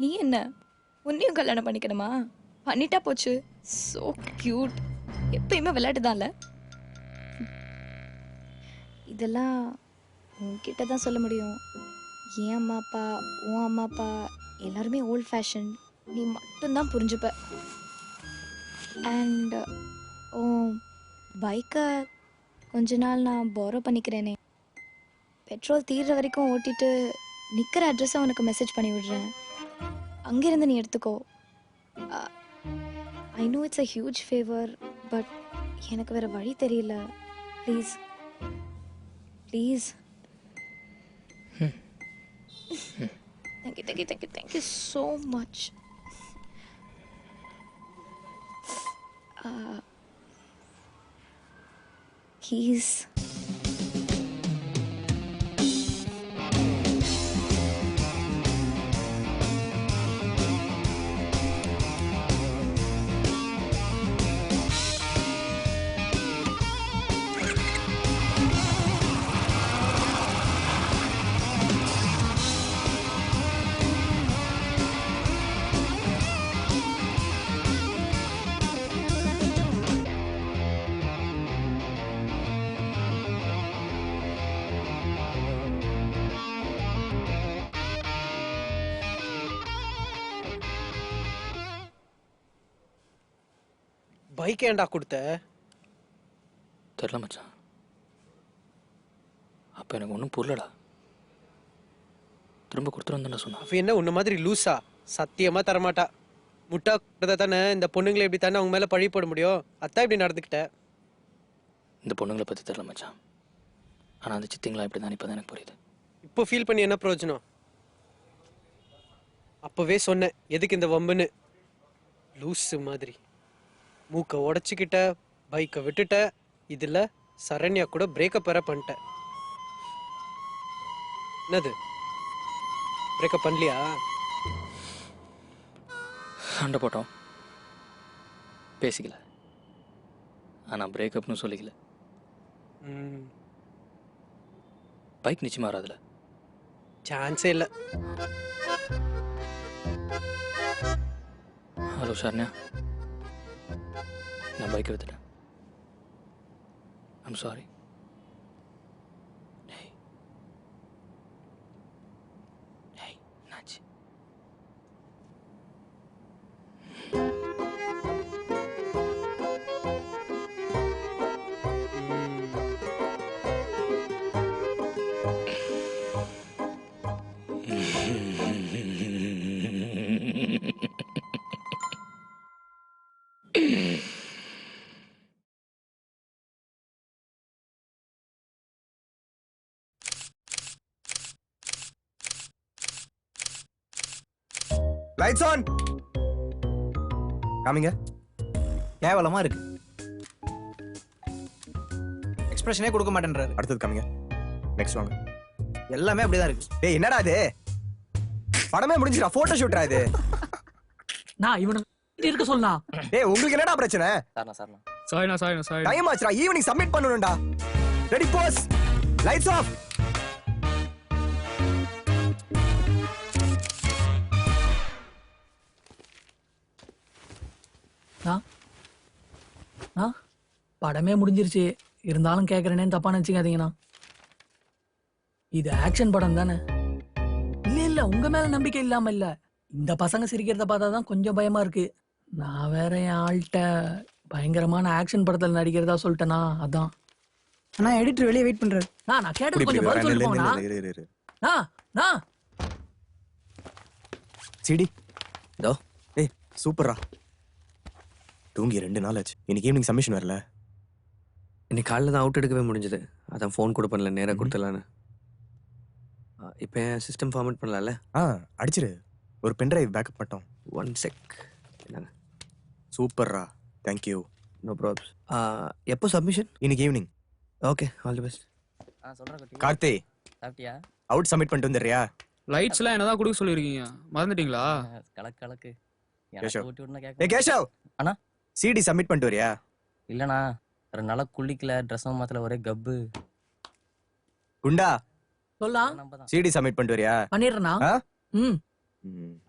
நீ என்ன உன்னையும் கல்யாணம் பண்ணிக்கணுமா? பண்ணிட்டா போச்சு. So cute. எப்பயுமே விளையாட்டுதான்ல. இதெல்லாம் உன்கிட்ட தான் சொல்ல முடியும். என் அம்மா அப்பா, உன் அம்மா அப்பா எல்லாருமே ஓல்ட் ஃபேஷன். நீ மட்டும்தான் புரிஞ்சுப்ப. அண்ட் உன் பைக்கை கொஞ்ச நாள் நான் பாரோ பண்ணிக்கிறேனே. பெட்ரோல் தீர்ற வரைக்கும் ஓட்டிட்டு நிற்கிற அட்ரஸை உனக்கு மெசேஜ் பண்ணி விடுறேன். அங்கேருந்து நீ எடுத்துக்கோ. I know it's a huge favour, but எனக்கு வேறு வழி தெரியல. Please please. Thank you, thank you, thank you, thank you so much. He's bike ஏன்டா கொடுத்த? தெரில மச்சான். அப்போ எனக்கு ஒன்றும் புரியலடா. திரும்ப கொடுத்துருந்தேன் சொன்னா. அவ என்ன உன்ன மாதிரி லூஸா? சத்தியமா தரமாட்டா. முட்டா கொடுத்தா தானே இந்த பொண்ணுங்களை இப்படி தானே அவங்க மேல பழி போட முடியும். அதான் இப்படி நடந்துக்கிட்ட. இந்த பொண்ணுங்களை பற்றி தெரில மச்சான். ஆனால் அந்த சித்திங்களா இப்படி தான் இப்போ தான் எனக்கு புரியுது. இப்போ ஃபீல் பண்ணி என்ன பிரயோஜனம்? அப்பவே சொன்னேன் எதுக்கு இந்த வம்புன்னு. லூஸு மாதிரி மூக்க உடச்சிக்கிட்ட, பைக்கை விட்டுட்ட. இதுல சரண்யா கூட பிரேக்கப் வேற பண்ணிட்ட. என்னது பிரேக்கப் பண்ணலையா? சண்டை போட்டோம், பேசிக்கல. ஆனால் பிரேக்கப்னு சொல்லிக்கல. பைக் நிச்சயமா வராதுல. சான்ஸே இல்லை. ஹலோ சரண்யா, நான் பைக்கை வித்துட்டேன். I'm sorry. Lights on. காமிங்க. கேவலமா இருக்கு. எக்ஸ்பிரஷனே கொடுக்க மாட்டேன்றாரு. அடுத்தது காமிங்க. நெக்ஸ்ட் வாங்க. எல்லாமே அப்படிதான் இருக்கு. டேய் என்னடா இது? படமே முடிஞ்சிரா, போட்டோ ஷூட்ரா இது. நான் இவன இருக்க சொல்லனா. டேய் உங்களுக்கு என்னடா பிரச்சனை? சாரிண்ணா. டைம் ஆச்சுடா, ஈவினிங் சப்மிட் பண்ணனும்டா. Ready pose. Lights off. படமே முடிஞ்சிருச்சு, இருந்தாலும் கேக்குறேனே தப்பா நினைச்சுக்காதீங்கண்ணா. இது ஆக்ஷன் படம் தானே? இல்ல உங்க மேல நம்பிக்கை இல்லாம இல்ல, இந்த பசங்க சிரிக்கிறத பார்த்தாதான் கொஞ்சம் பயமா இருக்கு. நான் வேற என் ஆள்கிட்ட பயங்கரமான ஆக்ஷன் படத்துல நடிக்கிறதா சொல்லிட்டேனா, அதான். ஆனா எடிட்டர் வெளியே வெயிட் பண்றாரு. நான் கேட்டது கொஞ்சம் பதில் சொல்லி போங்கண்ணா. சிடி. தோ. ஏய் சூப்பர்ரா. தூங்கி 2 நாள் ஆச்சு. இன்னைக்கு ஈவினிங் சப்மிஷன் வரல. இன்னைக்கு காலைல தான் அவுட் எடுக்கவே முடிஞ்சது. அதான் ஃபோன் கூட பண்ணல, நேராக கொடுத்துடலான்னு. இப்போ சிஸ்டம் ஃபார்மேட் பண்ணலாம்ல? அடிச்சிரு. ஒரு பென்ட்ரைவ் பேக்கப் மட்டும். 1 செக். என்னங்க? சூப்பர்ரா. தேங்க்யூ. No problem. எப்போ சப்மிஷன்? இன்னைக்கு evening. Okay, all the best. சொல்கிறேன். கார்த்தி, சாப்பிட்டியா? அவுட் சப்மிட் பண்ணிட்டு வந்துடுறியா? லைட்ஸ்லாம் என்னதான் கொடுக்க சொல்லியிருக்கீங்க, மறந்துட்டீங்களா? கலக்கு. கேஷவ். ஏய் கேஷவ். அண்ணா சிடி சப்மிட் பண்ணிட்டு வரியா? இல்லண்ணா, 2 நாளா குளிக்கல, ட்ரெஸ்ஸும் மாத்தல, ஒரே கப்பு. குண்டா சொல்லலாம். சிடி சப்மிட் பண்ணிட்டு வரியா? பண்ணிடுறேண்ணா.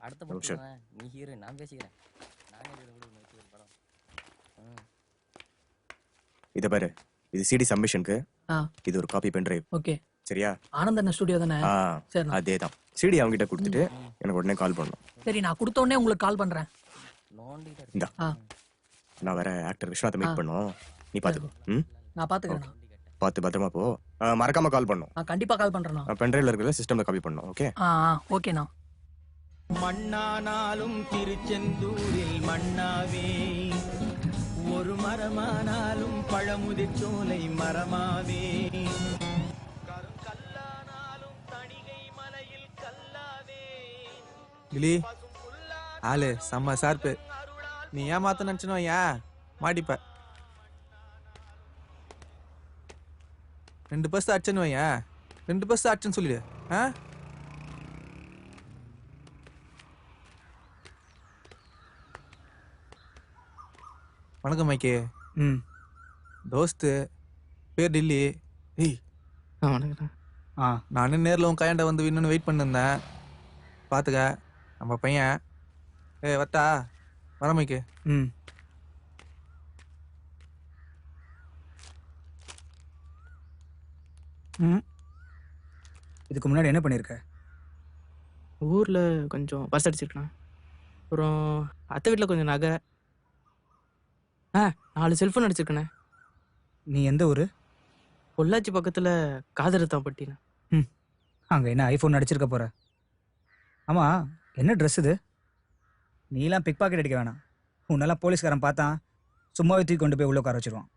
அடுத்த படம் நீ ஹீரோ, நான் பேசிக்கிறேன். இத பாரு, இது சிடி சப்மிஷனுக்கு. இது ஒரு காப்பி பென்ட்ரைவ். ஓகே சரியா? ஆனந்தன் ஸ்டுடியோ தானே? சரி, அதேதான். சிடி அவங்க கிட்ட கொடுத்துட்டு எனக்கு உடனே கால் பண்ணணும். சரி, நான் கொடுத்த உடனே உங்களுக்கு கால் பண்றேன். இந்தா, நான் வேற ஆக்டர் விஸ்வநாத் மீட் பண்ணோம். நீ பாத்துக்கோ. நான் பாத்துக்கிறேன். பார்த்து பத்திரமா போ. மறக்காம கால் பண்ணும். கண்டிப்பா கால் பண்றேன். பென்ட்ரைவ்ல இருக்கிற சிஸ்டம்ல காப்பி பண்ணணும். ஓகே? ஓகேண்ணா. மண்ணானாலும் திருச்செந்தூரில் மண்ணாவே, ஒரு மரமானாலும் பழமுதிர் சோலை மரமாவே, கல்லானாலும் தணிகை மலையில் கல்லாவே. கிளி ஆளு செம்ம சார்பு. நீ ஏமாத்த நினைச்சனோ ஏன் மாட்டிப்ப. 2 பஸ் அடிச்சன்னு வையன். 2 பஸ் அடிச்சன்னு சொல்லிடு. வணக்கம் மைக்கே. தோஸ்து பேர் டில்லி. ஏய் வணக்கம். நானே நேரில் உன் கையாண்ட வந்து இன்னொன்று வெயிட் பண்ணிருந்தேன். பார்த்துக்க நம்ம பையன். வட்டா வர மைக்கே. இதுக்கு முன்னாடி என்ன பண்ணியிருக்க? ஊரில் கொஞ்சம் பஸ் அடிச்சிருக்கேன். அப்புறம் அத்தை வீட்டில் கொஞ்சம் நகை. 4 செல்ஃபோன் அடிச்சிருக்கேண்ணே. நீ எந்த ஊர்? பொள்ளாச்சி பக்கத்தில் காதரத்தாம்பட்டிண்ணே. அங்கே என்ன ஐஃபோன் அடிச்சிருக்க போகிற? ஆமாம், என்ன ட்ரெஸ் இது? நீலாம் பிக் பாக்கெட் அடிக்க வேணாம். உன்னெல்லாம் போலீஸ்காரன் பார்த்தான் சும்மாவே தூக்கி கொண்டு போய் உள்ள உட்கார வச்சிருவான்.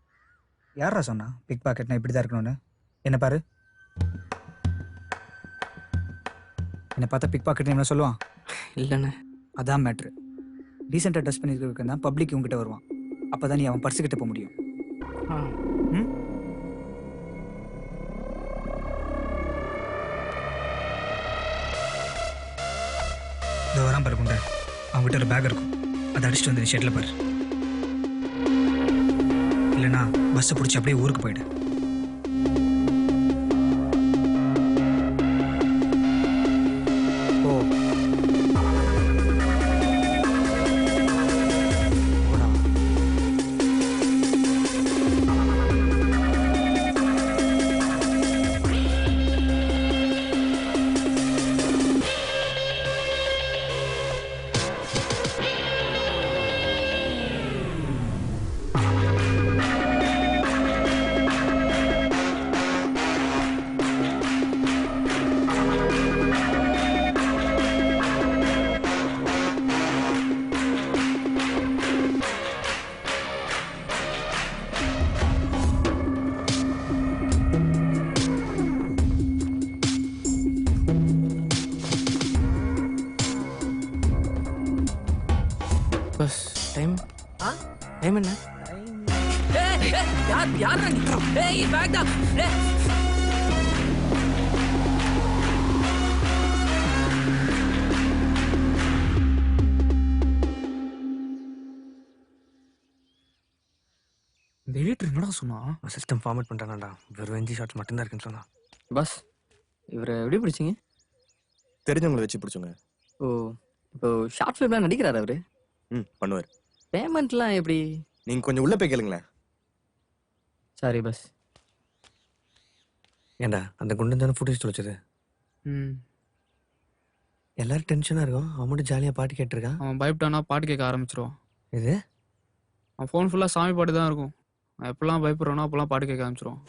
யாரா சொன்னா பிக் பாக்கெட்னா இப்படி தான் இருக்கணும்னு? என்ன பாரு, என்னை பார்த்தா பிக் பாக்கெட் என்ன சொல்லுவான்? இல்லைண்ணே, அதான் மேட்ரு. டீசெண்டாக ட்ரெஸ் பண்ணியிருக்க தான் பப்ளிக் உங்ககிட்ட வருவான். அப்போ தான் நீ அவன் பர்ஸுக்கிட்ட போக முடியும். இதோ வரான் பாரு குண்டை. அவங்ககிட்ட ஒரு பேக் இருக்கும், அதை அடிச்சுட்டு வந்து ஷெட்டில் பாரு. இல்லைனா பஸ்ஸை பிடிச்சி அப்படியே ஊருக்கு போயிடு. ஓ டைம் என்ன? யார் ஏய் பேக் தான் இந்த எடிட்டர் என்னடா சொன்னா? சிஸ்டம் ஃபார்மேட் பண்ணிட்டானாடா. வெறும் 5 ஷாட்ஸ் மட்டும்தான் இருக்குன்னு சொன்னா. பாஸ் இவரை எப்படி பிடிச்சிங்க? தெரிஞ்சவங்களை வச்சு பிடிச்சோங்க. ஓ இப்போ ஷார்ட் ஃபிலிம்லாம் நடிக்கிறாரு அவரு? பண்ணுவார். பேமெண்ட்லாம் எப்படி? நீங்க கொஞ்சம் உள்ள போய் கேளுங்களேன். Sorry boss. ஏண்டா அந்த குண்டன் தானே ஃபுட்டேஜ் தொலைச்சது? எல்லாரும் டென்ஷனாக இருக்கும். அவன் மட்டும் ஜாலியாக பாட்டு கேட்டிருக்கான். அவன் பயப்பட்டானா பாட்டு கேட்க ஆரம்பிச்சிருவான். இது அவன் ஃபோன் ஃபுல்லாக சாமி பாட்டு தான் இருக்கும். நான் எப்பெல்லாம் பயப்படுறானோ அப்பெல்லாம் பாட்டு கேட்க ஆரம்பிச்சிருவான்.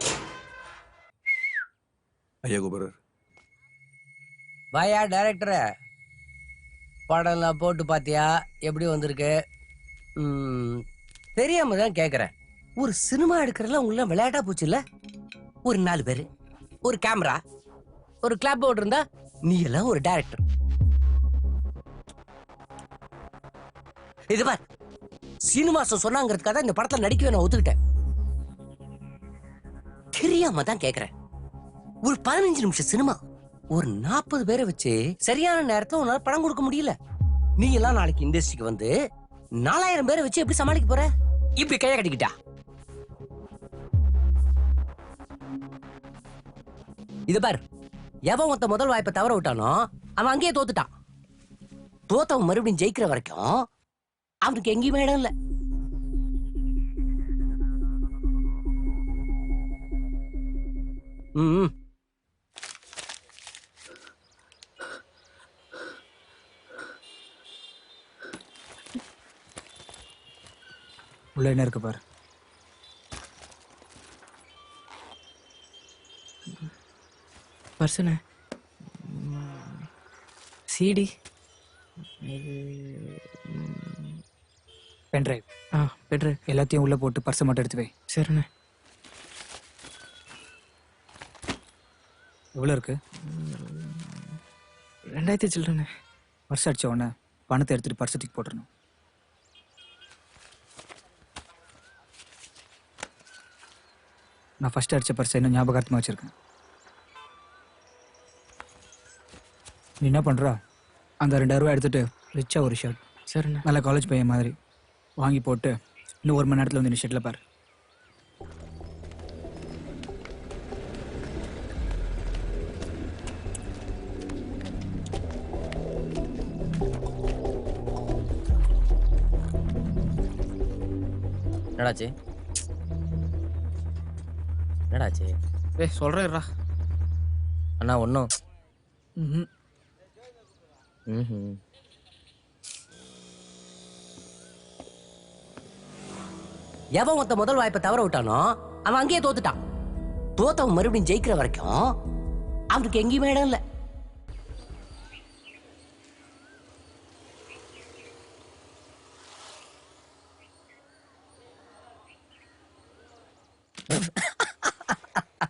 ஐயா குபரர் வாயா டைரக்டர, படம்லாம் போட்டு பார்த்தியா? எப்படி வந்திருக்கு? தெரியாம தான் கேட்குறேன். ஒரு சினிமா எடுக்கிறதுல உங்களெல்லாம் விளையாட்டா போச்சு இல்ல? ஒரு 4 பேர், ஒரு கேமரா, ஒரு கிளாப் போர்டு இருந்தா நீ எல்லாம் ஒரு டைரக்டர். இது பார், சீனிவாசன் சொன்னாங்கிறதுக்காக தான் இந்த படத்துல நடிக்கவே நான் ஒத்துக்கிட்டேன். தெரியாம தான் கேட்குறேன். ஒரு 15 நிமிஷம் சினிமா, ஒரு 40 பேரை வச்சு சரியான நேரத்துல உன்னால படம் கொடுக்க முடியல. நீ எல்லாம் நாளைக்கு இண்டஸ்ட்ரிக்கு வந்து 4000 பேரை வச்சு எப்படி சமாளிக்க போற? இப்படி கைய கட்டிக்கிட்டா? இது பார், எவன் ஒருத்த முதல் வாய்ப்பை தவற விட்டானோ அவன் அங்கேயே தோத்துட்டான். தோத்தவன் மறுபடியும் ஜெயிக்கிற வரைக்கும் அவனுக்கு எங்கேயுமே இடம் இல்லை. உள்ள என்ன இருக்கு பாரு. Person CD pen drive. பென்ட்ரைவ் எல்லாத்தையும் உள்ள போட்டு பர்ஸை மட்டும் எடுத்து வை. சரிண்ணே. எவ்வளோ இருக்கு? 2000 சில்ட்ரனே. பர்ஸ் அடிச்ச உடனே பணத்தை எடுத்துட்டு பர்ஸை தூக்கி போட்டுருணும். நான் ஃபர்ஸ்ட் அடிச்ச பர்ஸை இன்னும் ஞாபகார்த்தமாக வச்சிருக்கேன். நீ என்ன பண்ணுறா? அந்த 2000 ரூபா எடுத்துட்டு ரிச்சா ஒரு ஷர்ட், சரிண்ணே, நல்ல காலேஜ் பையன் மாதிரி வாங்கி போட்டு இன்னும் 1 மணி நேரத்தில் வந்து இந்த ஷர்ட்டில் பாரு. என்னடாச்சு? என்னடாச்சு? ஏய் சொல்கிறேன்டா அண்ணா. ஒன்றும் எவன் ஒருத்த முதல் வாய்ப்பை தவற விட்டானோ அவன் அங்கேயே தோத்துட்டான். தோத்தவன் மறுபடியும் ஜெயிக்கிற வரைக்கும் அவனுக்கு எங்கேயுமே இடம் இல்லை.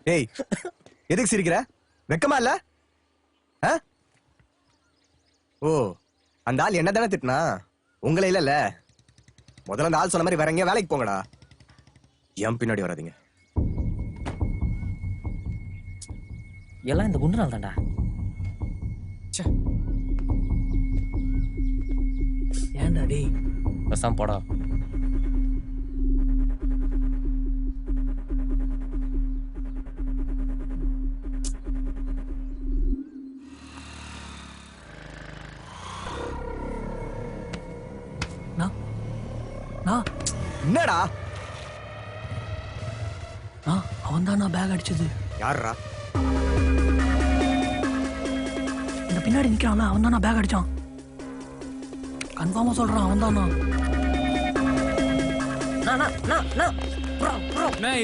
டேய், எதுக்கு சிரிக்கிற? வெக்கமா இல்ல? ஓ, அந்த ஆள் என்ன தானே திட்டினா, உங்களை இல்ல? முதல்ல அந்த ஆள் சொன்ன மாதிரி வேற எங்கேயா வேலைக்கு போங்கடா. என் பின்னாடி வராதீங்க. எல்லாம் இந்த குண்டு நாள் தான்டா. ஏன்டா டேய்? பேசாம போடா. என்னடா? அவன் தான் நான் பேக் அடிச்சது. யாரா? இந்த பின்னாடி நிக்கிறான்ல, அவன் தான் நான் பேக் அடிச்சான். கன்ஃபார்மா சொல்றான், அவன் தான் நான்.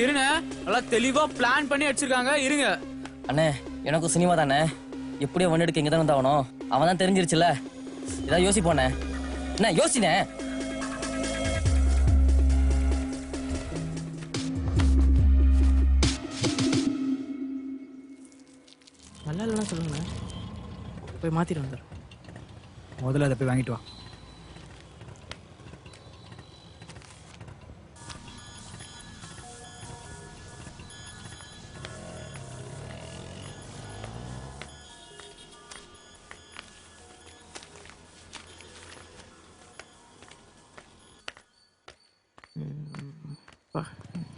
இருங்க, எல்லாம் தெளிவா பிளான் பண்ணி அடிச்சிருக்காங்க. இருங்க அண்ணே, எனக்கும் சினிமா தானே. எப்படியோ ஒன் எடுக்க இங்க தான் வந்தாகணும். அவன் தான் தெரிஞ்சிருச்சுல. இதான் யோசிப்போண்ணே. என்ன யோசினே? நல்லா இல்லைன்னா சொல்லுங்கண்ணே, போய் மாற்றிட்டு வந்துடுறேன். முதல்ல அதை போய் வாங்கிட்டு வா.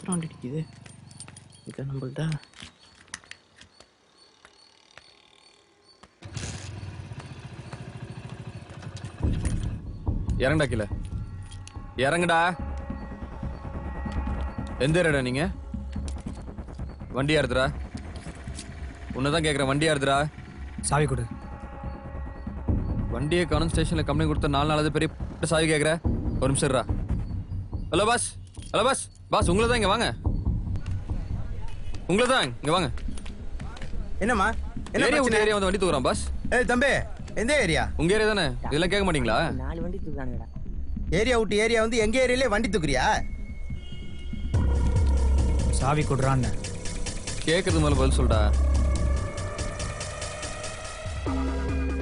கரெக்டாக வண்டி அடிக்குது. இதை நம்மள்ட்ட இறங்கடா கீழே இறங்குடா. எந்த ஏரியாடா நீங்க? வண்டி யாருதுரா? உன்னதான் கேட்குறேன், வண்டி யாருதுரா? சாவி கொடு. வண்டியை காணும் ஸ்டேஷனில் கம்ப்ளைண்ட் கொடுத்த 4 நாளாவது பெரிய சாவி கேட்குற. ஒரு நிமிஷம்ரா. Hello boss, hello boss. Boss உங்களை தான், இங்கே வாங்க. உங்களை தான், இங்கே வாங்க. என்னம்மா என்ன ஏரியா விட்டு ஏரியா வந்து வண்டி தூக்குறான் பாஸ். ஏய் தம்பி, எந்த ஏரியா? உங்க ஏரியா தானே? இதெல்லாம் கேட்க மாட்டீங்களா? 4 வண்டி தூக்குறாங்கடா. ஏரியா விட்டு ஏரியா வந்து எங்க ஏரியாலே வண்டி தூக்குறியா? சாவி கொடுறான்னு கேட்கறது மேல பதில் சொல்டா.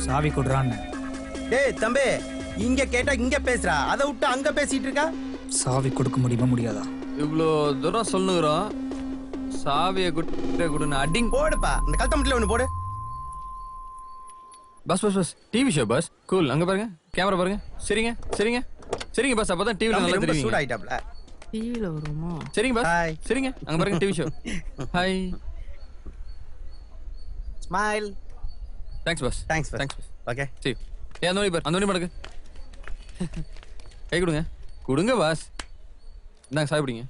சாவி கொடுறான்னு. டேய் தம்பி, இங்க கேட்டா இங்க பேசுறா, அதை விட்டு அங்க பேசிட்டு இருக்கா. சாவி கொடுக்க முடியுமா முடியாதா? இவ்வளோ தூரம் சொல்லுகிறோம், சாவியை கொடுன்னு அடிங் போடுப்பா. இந்த கல்தமட்டில ஒண்ணு போடு. Bus bus bus TV show bus. Cool. அங்க பாருங்க, கேமரா பாருங்க. சரிங்க சரிங்க சரிங்க பஸ். அப்பதான் டிவில நல்லா தெரியும். சூட் ஆயிட்டாப்ல. டிவியில் வருமா? சரிங்க பஸ். சரிங்க, அங்க பாருங்க TV show. Hi. Smile. Thanks bus. Thanks thanks bus. Okay சரி. ஏ அந்த வண்டி பாரு, அந்த வண்டி மடக்கு. கை கொடுங்க. கொடுங்க பாஸ். இந்தாங்க சாவி பிடிங்க.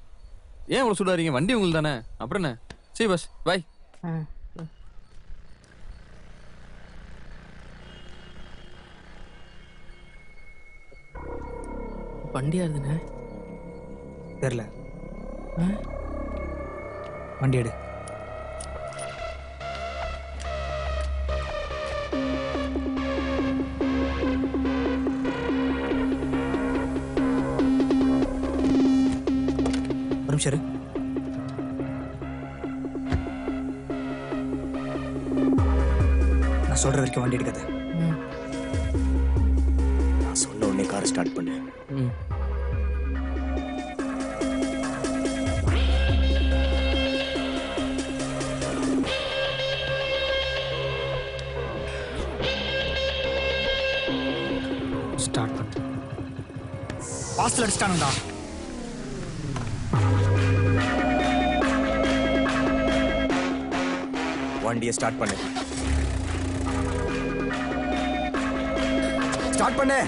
ஏன் இவ்வளோ சூடாறீங்க? வண்டி உங்களுக்கு தானே, அப்புறம் என்ன? சரி பஸ், பாய். வண்டி யாருதுண்ணே? தெரியல. வண்டி எடு. ஒரு நிமிஷம் இரு. நான் சொல்ற வரைக்கும் வண்டி எடுக்காத. நான் சொன்ன உடனே கார் ஸ்டார்ட் பண்ணு. ஸ்டார்ட் பண்ணு. பாஸ்டல் அடிச்சிட்டானுடா. வண்டியை ஸ்டார்ட் பண்ணு. ஸ்டார்ட் பண்ணு.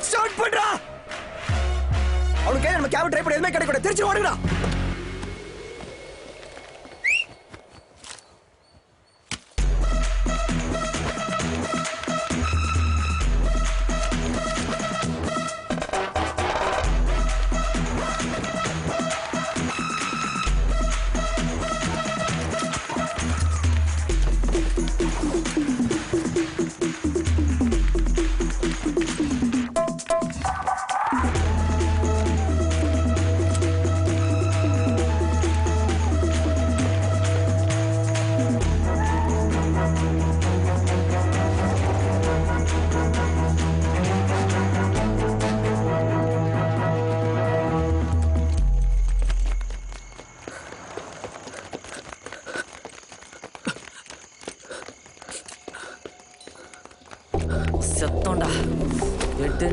ஸ்டார்ட் பண்றா. அவனுக்கு நம்ம கேப் ட்ரை பண்ண எதுவுமே கிடைக்கூடாது. திருச்சி ஓடுங்கடா. செத்தோண்டா. எட்டு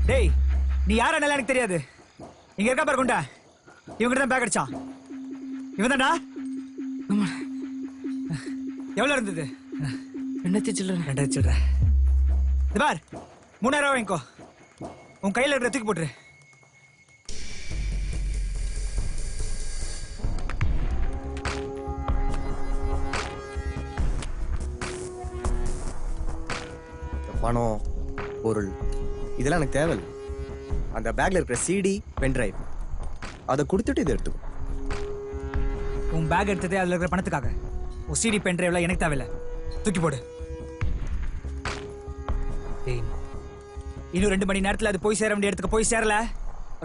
டேய், நீ யாரா நல்லா எனக்கு தெரியாது. இங்க இருக்கா பாரு குண்டா. இவங்கிட்ட தான் பேக் அடிச்சான். இவன் தான்டா. எவ்வளவு இருந்தது? 2000 சில்லற. 2000 சில்லற. இது பார், 3000 வாங்கிக்கோ. உன் கையில இருக்கிற தூக்கி போட்டுரு. பணம், பொருள் இதெல்லாம் எனக்கு தேவையில்லை. அந்த பேக்ல இருக்கிற சிடி, பென் டிரைவ் அதை கொடுத்துட்டு இதை எடுத்துக்கோ. உன் பேக் எடுத்ததே அதுல இருக்கிற பணத்துக்காக. உன் சிடி, பென் டிரைவ்ல எனக்கு தேவையில்லை. தூக்கி போடு. இன்னும் 2 மணி நேரத்துல அது போய் சேர வேண்டிய இடத்துக்கு போய் சேரல.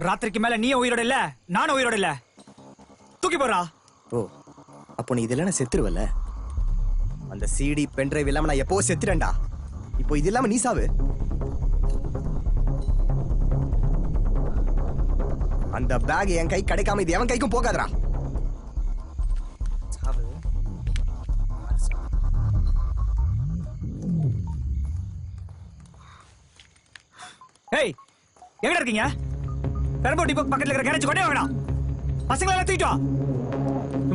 ராத்திரிக்கு மேல நீ உயிரோட இல்ல, நானும் உயிரோட இல்ல. தூக்கி போடுறா. ஓ, அப்போ நீ இதெல்லாம் நான் செத்துருவல. அந்த சிடி, பென் டிரைவ் இல்லாம நான் எப்போ செத்துறேன்டா. இப்போ இது இல்லாம நீ சாவு. அந்த பேக் என் கை கிடைக்காம இது எவன் கைக்கும் போகாதடா. ஏய் எங்கடா இருக்கீங்க? பெரம்பூர் டிப்போ பக்கத்துல இருக்கிற கேரேஜ் கொண்டே வாங்கடா. பசங்களை எல்லாம் தூக்கிட்டு வா.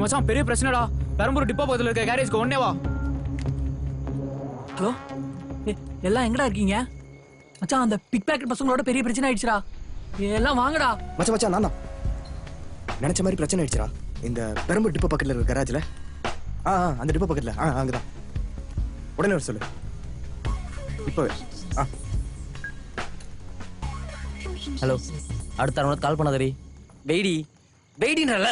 மச்சான் பெரிய பிரச்சனைடா. பெரம்பூர் டிப்போ பக்கத்துல இருக்க கேரேஜ்க்கு ஒண்ணே வா. ஹலோ, எல்லாம் எங்கடா இருக்கீங்க? மச்சான் அந்த பிக் பேக்கெட் பசங்களோட பெரிய பிரச்சனை ஆயிடுச்சுடா. எல்லாம் வாங்கடா. மச்சான் நான் தான் நினைச்ச மாதிரி பிரச்சனை ஆயிடுச்சுடா. இந்த பெரம்பூர் டிப்போ பக்கத்துல இருக்க கராஜ்ல. அந்த டிப்போ பக்கத்துல அங்கதான். உடனே வர சொல்லு. இப்போ ஹலோ, அடுத்த அரவணைக்கு கால் பண்ணாதடி. வெயிடின்றல.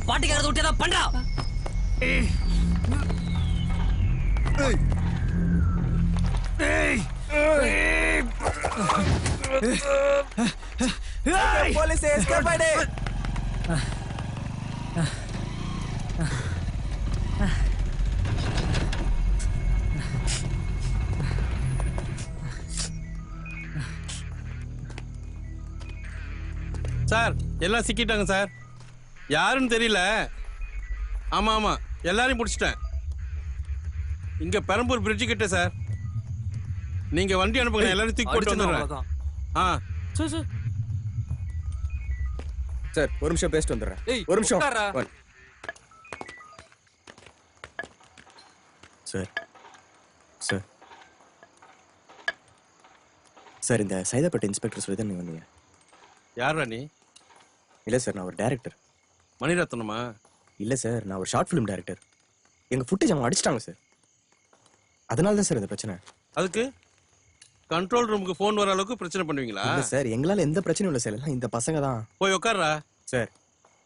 பாட்டிக்காரத விட்டு ஏதாவது பண்றா. போலீஸ் எஸ்கேப் ஆயிடு. சார் எல்லாம் சிக்கிட்டாங்க சார். யாருன்னு தெரியல. ஆமா ஆமா எல்லாரையும் பிடிச்சிட்டேன். இங்க பெரம்பூர் பிரிட்ஜு கிட்ட சார். நீங்க வண்டி அனுப்புங்க, எல்லாரும் தூக்கி போட்டு வந்துடுறேன். சார் ஒரு நிமிஷம் பேசிட்டு வந்துடுறேன். ஒரு நிமிஷம் சார். சார் சார் இந்த சைதாப்பேட்டை இன்ஸ்பெக்டர் சொல்லி தான் நீங்க வந்தீங்க. யாரா நீ? இல்லை சார், நான் ஒரு டைரக்டர். மணிரத்னமா? இல்லை சார், நான் ஒரு ஷார்ட் ஃபிலிம் டைரக்டர். எங்கள் ஃபுட்டேஜ் அவங்க அடிச்சிட்டாங்க சார். அதனால தான் சார் இந்த பிரச்சனை. அதுக்கு கண்ட்ரோல் ரூமுக்கு ஃபோன் வர அளவுக்கு பிரச்சனை பண்ணுவீங்களா? இல்லை சார், எங்களால் எந்த பிரச்சனையும் இல்லை சார். எல்லாம் இந்த பசங்க தான். போய் உட்கார்றா. சார்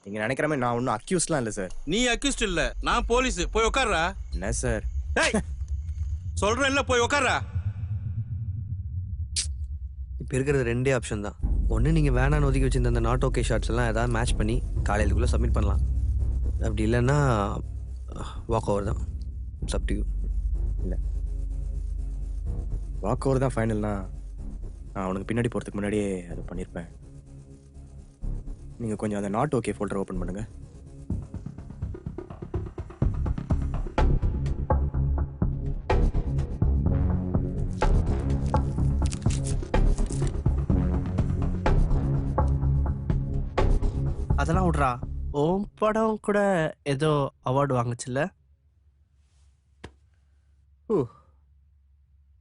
நீங்கள் நினைக்கிற மாதிரி நான் ஒன்றும் அக்யூஸ்ட்லாம் இல்லை சார். நீ அக்யூஸ்ட் இல்லை, நான் போலீஸ். போய் உட்கார்றா. என்ன சார் சொல்கிறேன் இல்லை, போய் உட்கார்றா. இப்போ இருக்கிறது ரெண்டே ஆப்ஷன் தான். ஒன்று நீங்கள் வேணான்னு ஒதுக்கி வச்சிருந்த அந்த நாட் ஓகே ஷார்ட்ஸ் எல்லாம் ஏதாவது மேட்ச் பண்ணி காலையிலுக்குள்ளே சப்மிட் பண்ணலாம். அப்படி இல்லைன்னா வாக் ஓவர் தான். It's up to you. இல்லை, வாக் ஓவர் தான் ஃபைனல்னா நான் அவனுக்கு பின்னாடி போகிறதுக்கு முன்னாடியே அதை பண்ணியிருப்பேன். நீங்கள் கொஞ்சம் அந்த நாட் ஓகே ஃபோல்டர் ஓப்பன் பண்ணுங்க. அதெல்லாம் விட்றா. ஓம் படம் கூட ஏதோ அவார்டு வாங்குச்சுல்ல?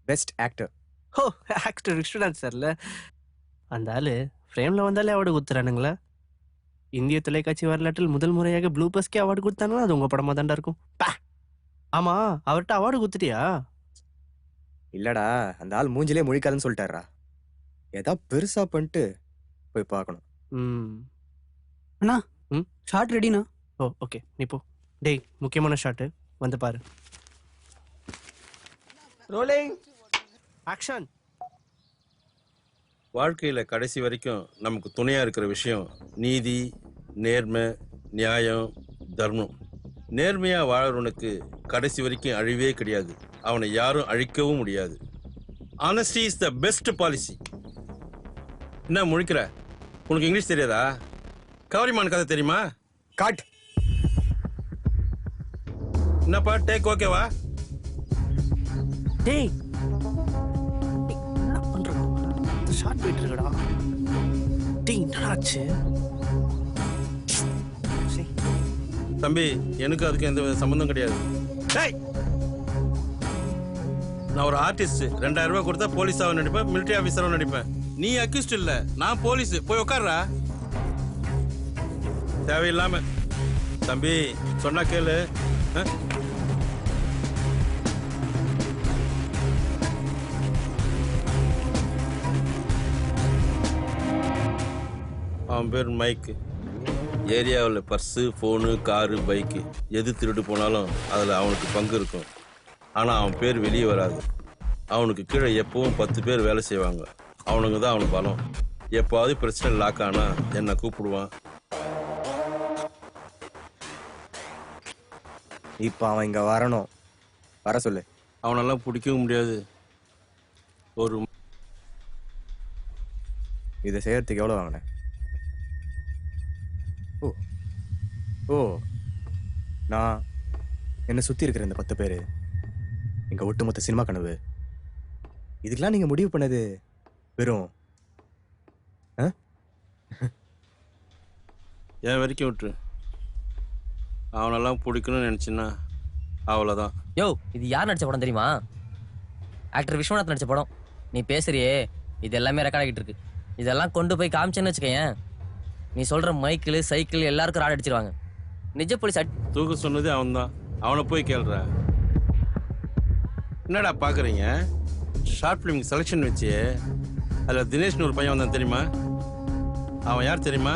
Best actor. ஓ, ஆக்டர் விஸ்வநாத் சார்ல. அந்த ஆள் ஃப்ரேமில் வந்தாலே அவார்டு கொடுத்துறானுங்களா? இந்திய தொலைக்காட்சி வரலாற்றில் முதல் முறையாக ப்ளூ பஸ்கே அவார்டு கொடுத்தாங்கன்னா அது உங்கள் படமாக தாண்டா இருக்கும். ஆமாம், அவர்கிட்ட அவார்டு கொடுத்துட்டியா? இல்லைடா, அந்த ஆள் மூஞ்சிலே முழிக்காதுன்னு சொல்லிட்டாரா. ஏதா பெருசாக பண்ணிட்டு போய் பார்க்கணும். அண்ணா ஷார்ட் ரெடிண்ணா. ஓ ஓகே, நீ போ. டேய், முக்கியமான ஷாட்டு வந்து பாரு. Rolling action. வாழ்க்கையில் கடைசி வரைக்கும் நமக்கு துணையாக இருக்கிற விஷயம் நீதி, நேர்மை, நியாயம், தர்மம். நேர்மையாக வாழறவனுக்கு கடைசி வரைக்கும் அழிவே கிடையாது. அவனை யாரும் அழிக்கவும் முடியாது. Honesty is the best policy. என்ன முழிக்கிற? உனக்கு இங்கிலீஷ் தெரியாதா? கவரிமான் கதை தெரியுமா? காட். என்னப்பா டேக் ஓகேவா? டேய் என்ன பண்ற? ஷார்ட் போயிட்டு இருக்கடா. டேய் என்னாச்சு? தம்பி, எனக்கு அதுக்கு எந்த சம்பந்தம் கிடையாது. டேய் நான் ஒரு ஆர்டிஸ்ட். 2000 ரூபாய் கொடுத்தா போலீஸாவும் நடிப்பேன், மிலிட்டரி ஆஃபீஸராகவும் நடிப்பேன். நீ அக்யூஸ்ட் இல்ல, நான் போலீஸ். போய் உட்கார்றா. தேவையில்லாம. தம்பி சொன்னா கேளு. அவன் பேர் மைக்கு. ஏரியாவில் பர்ஸு, ஃபோனு, காரு, பைக்கு எது திருடு போனாலும் அதில் அவனுக்கு பங்கு இருக்கும். ஆனால் அவன் பேர் வெளியே வராது. அவனுக்கு கீழே எப்பவும் 10 பேர் வேலை செய்வாங்க. அவனுங்க தான் அவனுக்கு பலம். எப்பாவது பிரச்சனை லாக் ஆனா என்னை கூப்பிடுவான். இப்போ அவன் இங்கே வரணும். வர சொல்லு. அவனெல்லாம் பிடிக்கவும் முடியாது. ஒரு இதை செய்யறதுக்கு எவ்வளோ வாங்கினேன்? ஓ ஓ நான் என்னை சுற்றி இருக்கிற இந்த 10 பேர் எங்கள் ஒட்டுமொத்த சினிமா கனவு. இதுக்கெல்லாம் நீங்கள் முடிவு பண்ணது வெறும் என் வரைக்கும் விட்டுரு. அவனெல்லாம் பிடிக்கணும்னு நினச்சின்னா அவ்வளோதான். யோ, இது யார் நடிச்ச படம் தெரியுமா? ஆக்டர் விஸ்வநாத் நடிச்ச படம். நீ பேசுறியே, இது எல்லாமே ரெக்கார்ட் ஆகிட்டு இருக்கு. இதெல்லாம் கொண்டு போய் காமிச்சேன்னு வச்சுக்கேன், நீ சொல்ற மைக்கிள் சைக்கிள் எல்லாருக்கும் ராட் அடிச்சிருவாங்க. நிஜ போலீஸ் தூக்க சொன்னதே அவன் தான். அவனை போய் கேள்ற. என்னடா பார்க்குறீங்க? ஷார்ட் ஃபிலிம் செலெக்ஷன் வச்சு அதில் தினேஷ்னு ஒரு பையன் வந்தான் தெரியுமா? அவன் யார் தெரியுமா?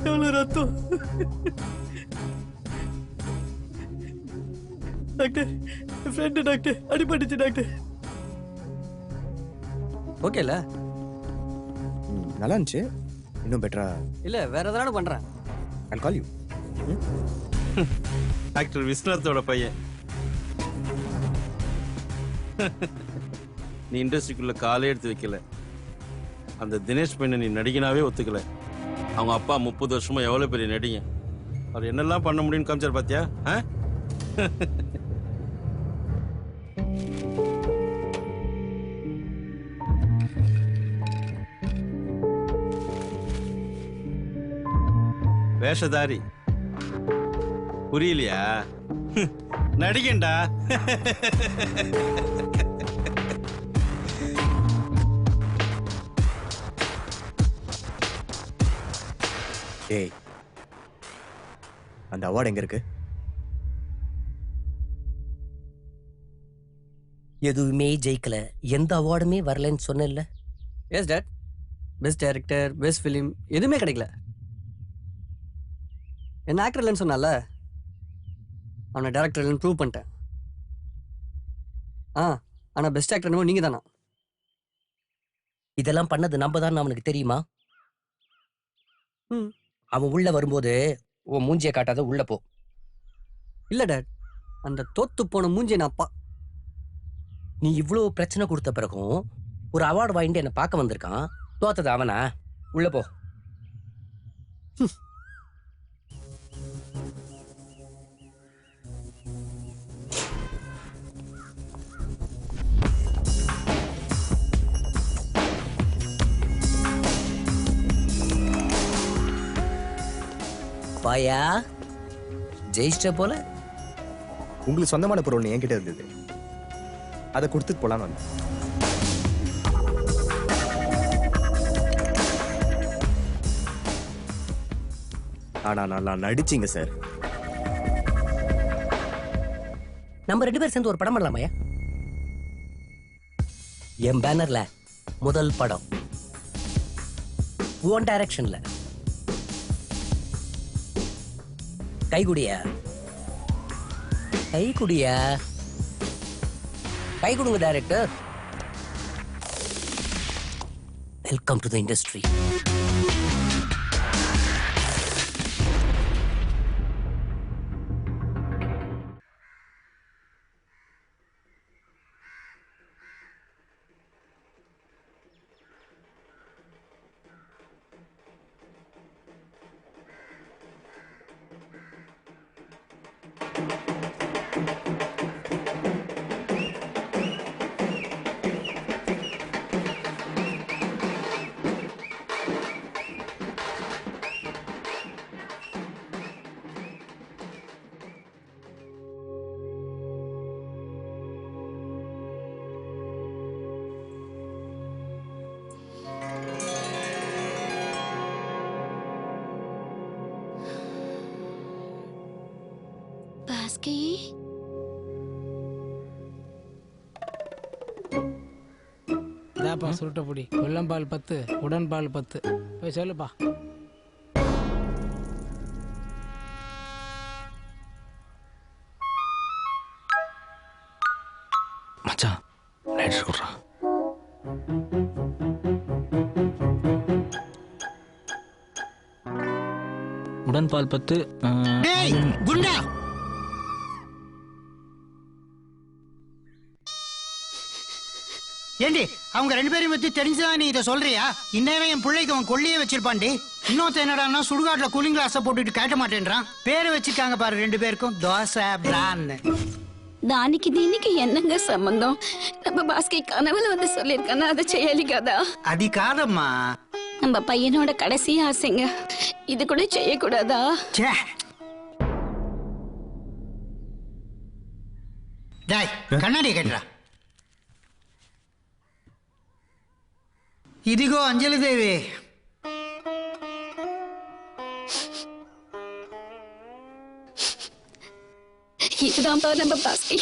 எவ்வளோ ரத்தம் டாக்டர், ஃப்ரெண்டு டாக்டர், அடிபட்டுச்சு டாக்டர். ஓகேல, நல்லா இருந்துச்சு. இன்னும் பெட்டரா இல்லை வேற எதனால பண்ணுறேன். I'll call you. ஆக்டர் விஸ்வநாத்தோட பையன். நீ இண்டஸ்ட்ரிக்குள்ள காலே எடுத்து வைக்கல. அந்த தினேஷ் பையனை நீ நடிகனாவே ஒத்துக்கல. அவங்க அப்பா 30 வருஷமா எவ்வளோ பெரிய நடிகை. அவர் என்னெல்லாம் பண்ண முடியும்னு காமிச்சார் பாத்தியா? வேஷதாரி புரியலையா? நடிகண்டா. ஏய், அந்த அவார்டு எங்க இருக்கு? எதுவுமே ஜெயிக்கல, எந்த அவார்டுமே வரலன்னு சொன்னேன்ல. எஸ் டாட், பெஸ்ட் டைரக்டர், பெஸ்ட் ஃபிலிம் எதுவுமே கிடைக்கல. என்ன ஆக்டர் இல்லைன்னு சொன்னால, அவனை டேரக்டர் இல்லைன்னு ப்ரூவ் பண்ணிட்டேன். ஆனால் பெஸ்ட் ஆக்டர் நீங்கள் தானா? இதெல்லாம் பண்ணது நம்ம தான் அவனுக்கு தெரியுமா? அவன் உள்ள வரும்போது உன் மூஞ்சியை காட்டாத, உள்ள போ. இல்ல டாட், அந்த தோத்து போன மூஞ்சியை நான் நீ இவ்வளோ பிரச்சனை கொடுத்த பிறகும் ஒரு அவார்டு வாங்கிட்டு என்னை பார்க்க வந்திருக்கான். தோத்தது அவனா? உள்ள போ. பாயா, ஜெயிச்சிட்ட போல. உங்களுக்கு சொந்தமான பொருள் என்கிட்ட இருந்தது, அதை கொடுத்துட்டு போலான்னு வந்தேன். ஆனா நல்லா நடிச்சீங்க சார். நம்ம 2 பேர் சேர்ந்து ஒரு படம் பண்ணலாமாயா? என் பேனர்ல முதல் படம், உன் டைரக்ஷன்ல. கைகுடியா, கைகுடியா, கை கொடுங்க director. Welcome to the industry. பாஸ்கி இதாப்பா சுருட்ட பொடி. வெள்ளம்பால் 10, உடன்பால் 10. போய் சொல்லுப்பா. மச்சான் லைட் கொடுறா. உடன்பால் 10. டேய் குண்டா, ஏண்டி அவங்க 2 பேரையும் பத்தி தெரிஞ்சுதான் நீ இதை சொல்றியா? இந்நேரம் என் பிள்ளைக்கு அவன் கொள்ளியே வச்சிருப்பான்டி. இன்னொருத்த என்னடான்னா சுடுகாட்டுல கூலிங் கிளாஸை போட்டுட்டு கேட்ட மாட்டேன்றான். பேரு வச்சிருக்காங்க பாரு 2 பேருக்கும், தோசை பிரான்னு. దానికి దీనికి ఎన్నంగా సంబంధం நம்ம பாஸ்கி கனவுல வந்து சொல்லிருக்கானா அதை செய்யலி கதா అది కాదమ్మా, நம்ம பையனோட கடைசி ஆசைங்க. இது கூட செய்யக்கூடாதா? டாய் కన్నడి కట్రా. ఇదిగో అంజలిదేవి, இதுதான்ப்பா நம்ம பாஸ்கி.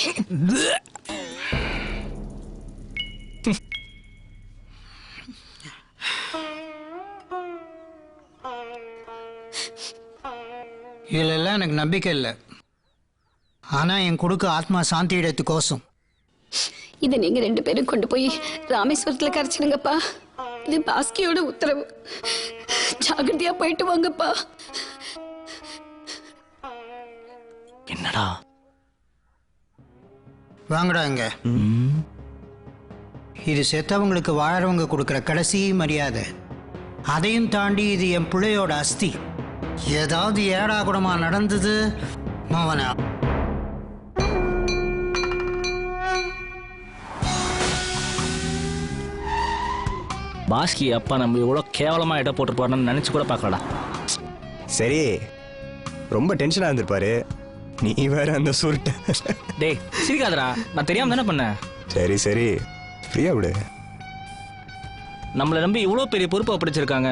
இதுலெல்லாம் எனக்கு நம்பிக்கை இல்லை. ஆனா என் கொடுக்க ஆத்மா சாந்தி இடத்து கோசம் இதை நீங்க 2 பேரும் கொண்டு போய் ராமேஸ்வரத்துல கரைச்சிடுங்கப்பா. இது பாஸ்கியோட உத்தரவு. ஜாகிரதையா போயிட்டு வாங்கப்பா. என்னடா வாங்கடா இங்க. இது செத்தவங்களுக்கு வாழறவங்க கொடுக்குற கடைசி மரியாதை. அதையும் தாண்டி இது என் பிள்ளையோட அஸ்தி. ஏதாவது ஏடா கூடமா நடந்தது மவனா. பாஸ்கி அப்பா நம்ம எவ்வளோ கேவலமாக இட போட்டுருப்பாருன்னு நினச்சி கூட பார்க்கலடா. சரி, ரொம்ப டென்ஷனாக இருந்திருப்பாரு. நீ வேற அந்த சுருட்ட. டேய் சிரிக்காதடா, நான் தெரியாம தானே பண்ணேன். சரி சரி, ஃப்ரீயா விடு. நம்மளை நம்பி இவ்வளோ பெரிய பொறுப்பை படிச்சிருக்காங்க.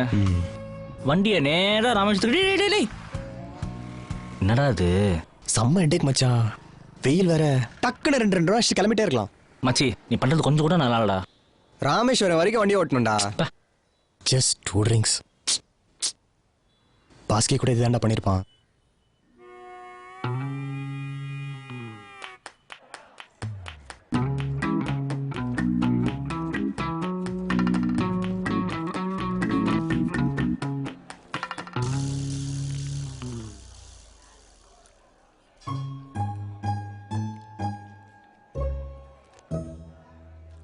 வண்டியை நேராக ராமேஸ்வரத்துக்கு. என்னடா அது? செம்ம ஹெட்டேக் மச்சான். வெயில் வேற. டக்குன்னு 2 வருஷம் கிளம்பிட்டே இருக்கலாம். மச்சி நீ பண்றது கொஞ்சம் கூட நல்லா இல்லடா. ராமேஸ்வரம் வரைக்கும் வண்டி ஓட்டணும்டா. Just 2 drinks. பாஸ்கி கூட இதுதான்டா பண்ணியிருப்பான்.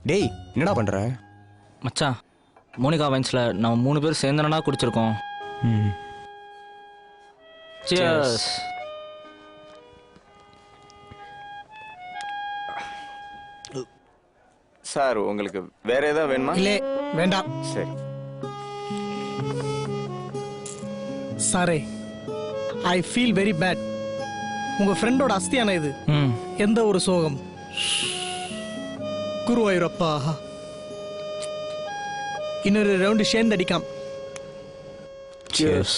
டேய் என்னடா பண்ற? மச்சான் மோனிகா வைன்ஸ்ல நம்ம 3 பேர் சேர்ந்தனடா குடிச்சிருக்கோம். Cheers. சார் உங்களுக்கு வேற ஏதாவது வேணுமா? இல்ல வேண்டாம். சரி சாரே, ஐ ஃபீல் வெரி பேட். உங்க ஃப்ரெண்டோட அஸ்தியான இது. எந்த ஒரு சோகம். குருவாயூரப்பா, இன்னொரு ரவுண்டு சேர்ந்து அடிக்காம். Cheers.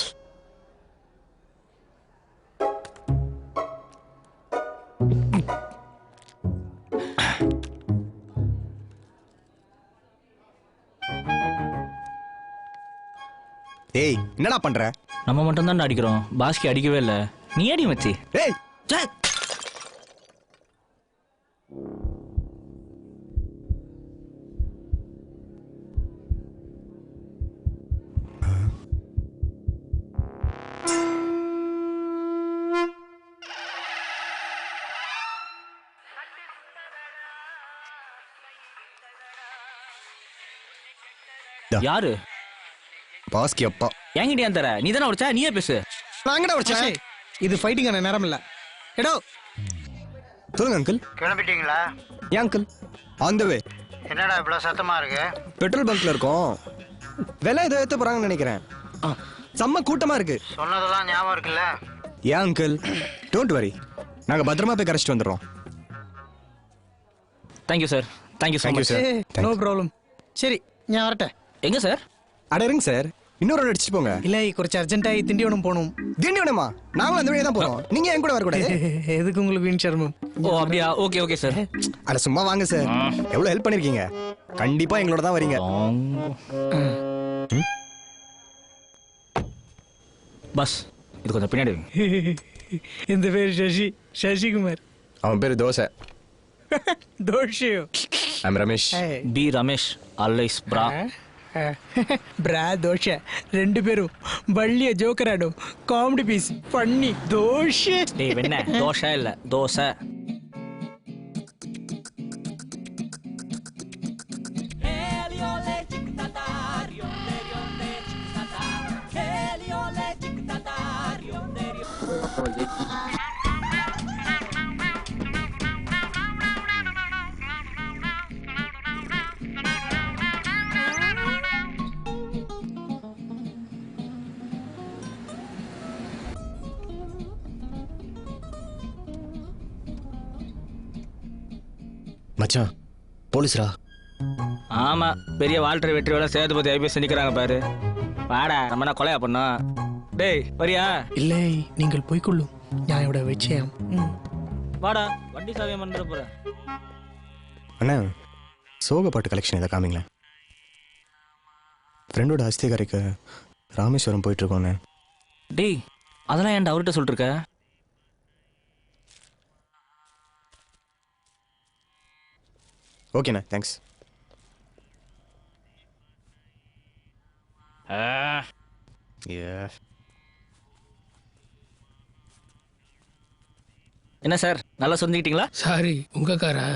ஏய் என்னடா பண்ற? நம்ம மட்டும் தான் அடிக்கிறோம், பாஸ்கி அடிக்கவே இல்லை. நீ அடி மச்சி. ஏய் யாரு? பாஸ்கி அப்பா. என்கிட்ட ஏன் தர? நீ தானே உடைச்சா, நீயே பேசு. நாங்கடா உடைச்சேன். இது ஃபைட்டிங்கான நேரம் இல்ல. எடோ சொல்லுங்க அங்கிள். கிளம்பிட்டீங்களா? ஏன் அங்கிள்? ஆன் தி வே. என்னடா இவ்வளவு சத்தமா இருக்கு? பெட்ரோல் பங்க்ல இருக்கோம். விலை ஏதோ ஏத்த போறாங்கன்னு நினைக்கிறேன். செம்ம கூட்டமா இருக்கு. சொன்னதெல்லாம் ஞாபகம் இருக்குல்ல? ஏன் அங்கிள்? டோன்ட் வரி, நாங்க பத்திரமா போய் கரைச்சிட்டு வந்துடுறோம். Thank you sir. Thank you so much sir. No problem. சரி நான் வரட்டேன். எங்க சார்? அட இருங்க சார், இன்னொரு round அடிச்சுட்டு போங்க. இல்லை കുറച്ച് அர்ஜென்ட்டாகி திண்டிவனம் போகணும். திண்டிவனமா? நாங்களும் அந்த வழியா தான் போறோம். நீங்க என் கூட வரக்கூடாது. எதுக்கு உங்களுக்கு வீண் சர்மம்? ஓ அப்படியா? Okay okay sir. அட சும்மா வாங்க சார். எவ்வளவு ஹெல்ப் பண்ணிருக்கீங்க. கண்டிப்பா எங்களோட தான் வரீங்க. பஸ் இது கொஞ்சம் பின்னாடி வைங்க. இந்த பேர் சசிகுமார். அவன் பேரு தோசை. தோஷையோ? I'm Ramesh. B Ramesh always பிரா. ಬ್ರಾ ದೋಷ ரெண்டு பேரும் வள்ளிய ஜோக்கராடும் காமெடி பீஸ் பண்ணி தோஷ. டேய் வெண்ண தோசை இல்ல தோசை. மச்சான் போலீஸ்ரா? ஆமா பெரிய வால்டர் வெற்றியோட சேதுபதி ஐபிஎஸ் நிக்கிறாங்க பாரு. வாடா நம்ம என்ன கொலையா பண்ணோம்? டேய் வரியா? இல்லை நீங்கள் போய்க்கொள்ளும் ஞாயோட வச்சயம். வாடா வண்டி சாவியம் பண்ண போற. அண்ணா சோக பாட்டு கலெக்ஷன் இதை காமிங்களேன். ஃப்ரெண்டோட அஸ்திகாரிக்கு ராமேஸ்வரம் போயிட்டு இருக்கோண்ணே. டேய் அதெல்லாம் ஏன்டா அவர்கிட்ட சொல்லிட்டு இருக்க? ஓகேண்ணா தேங்க்ஸ். என்ன சார் நல்லா சொந்திக்கிட்டீங்களா? சாரி உங்க காரா?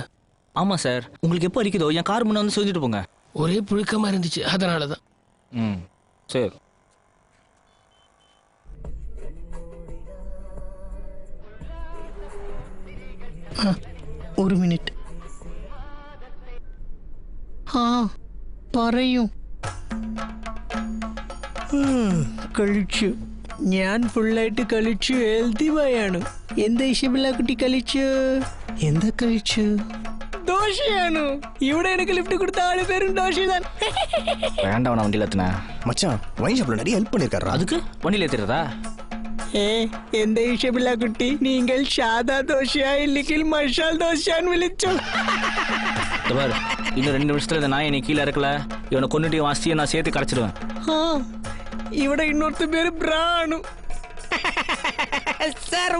ஆமா சார். உங்களுக்கு எப்போ அடிக்குதோ என் கார் முன்ன வந்து சொந்திட்டு போங்க. ஒரே புழுக்கமா இருந்துச்சு அதனால தான். ம் சரி. ഒരു മിനിറ്റ്. പറയൂ. കളിച്ചു ഞാൻ ഫുള്ളായിട്ട് കളിച്ചു. ഹെൽത്തി ബോയാണ്. എന്താ ഇഷബില്ല കുട്ടി കളിച്ചു? എന്താ കളിച്ചു? ദോഷയാണ്. ഇവിടെ എനിക്ക് ലിഫ്റ്റ് കൊടുത്ത ആള് പേരും ദോഷதான். வேண்டாம் நான் வண்டியில் ஏற்றினேன். மச்சான் வைன் ஷாப்ல நிறைய ஹெல்ப் பண்ணிருக்காரா? அதுக்கு வண்டியில் ஏற்றுறதா? എന്താ ഇഷബില്ല കുട്ടി നിങ്ങൾ സാദാ ദോശയാ ഇല്ലെങ്കിൽ മസാല ദോശയാന്ന് വിളിച്ചോ? பாரு இன்னும் 2 நிமிஷத்துல இந்த நாயை நீ கீழே இறக்கல இவனை கொண்டுட்டு வாசியை நான் சேர்த்து கரைச்சிடுவேன். ഇവിടെ ഇന്നொருத்த പേര് ബ്രാണു. സാർ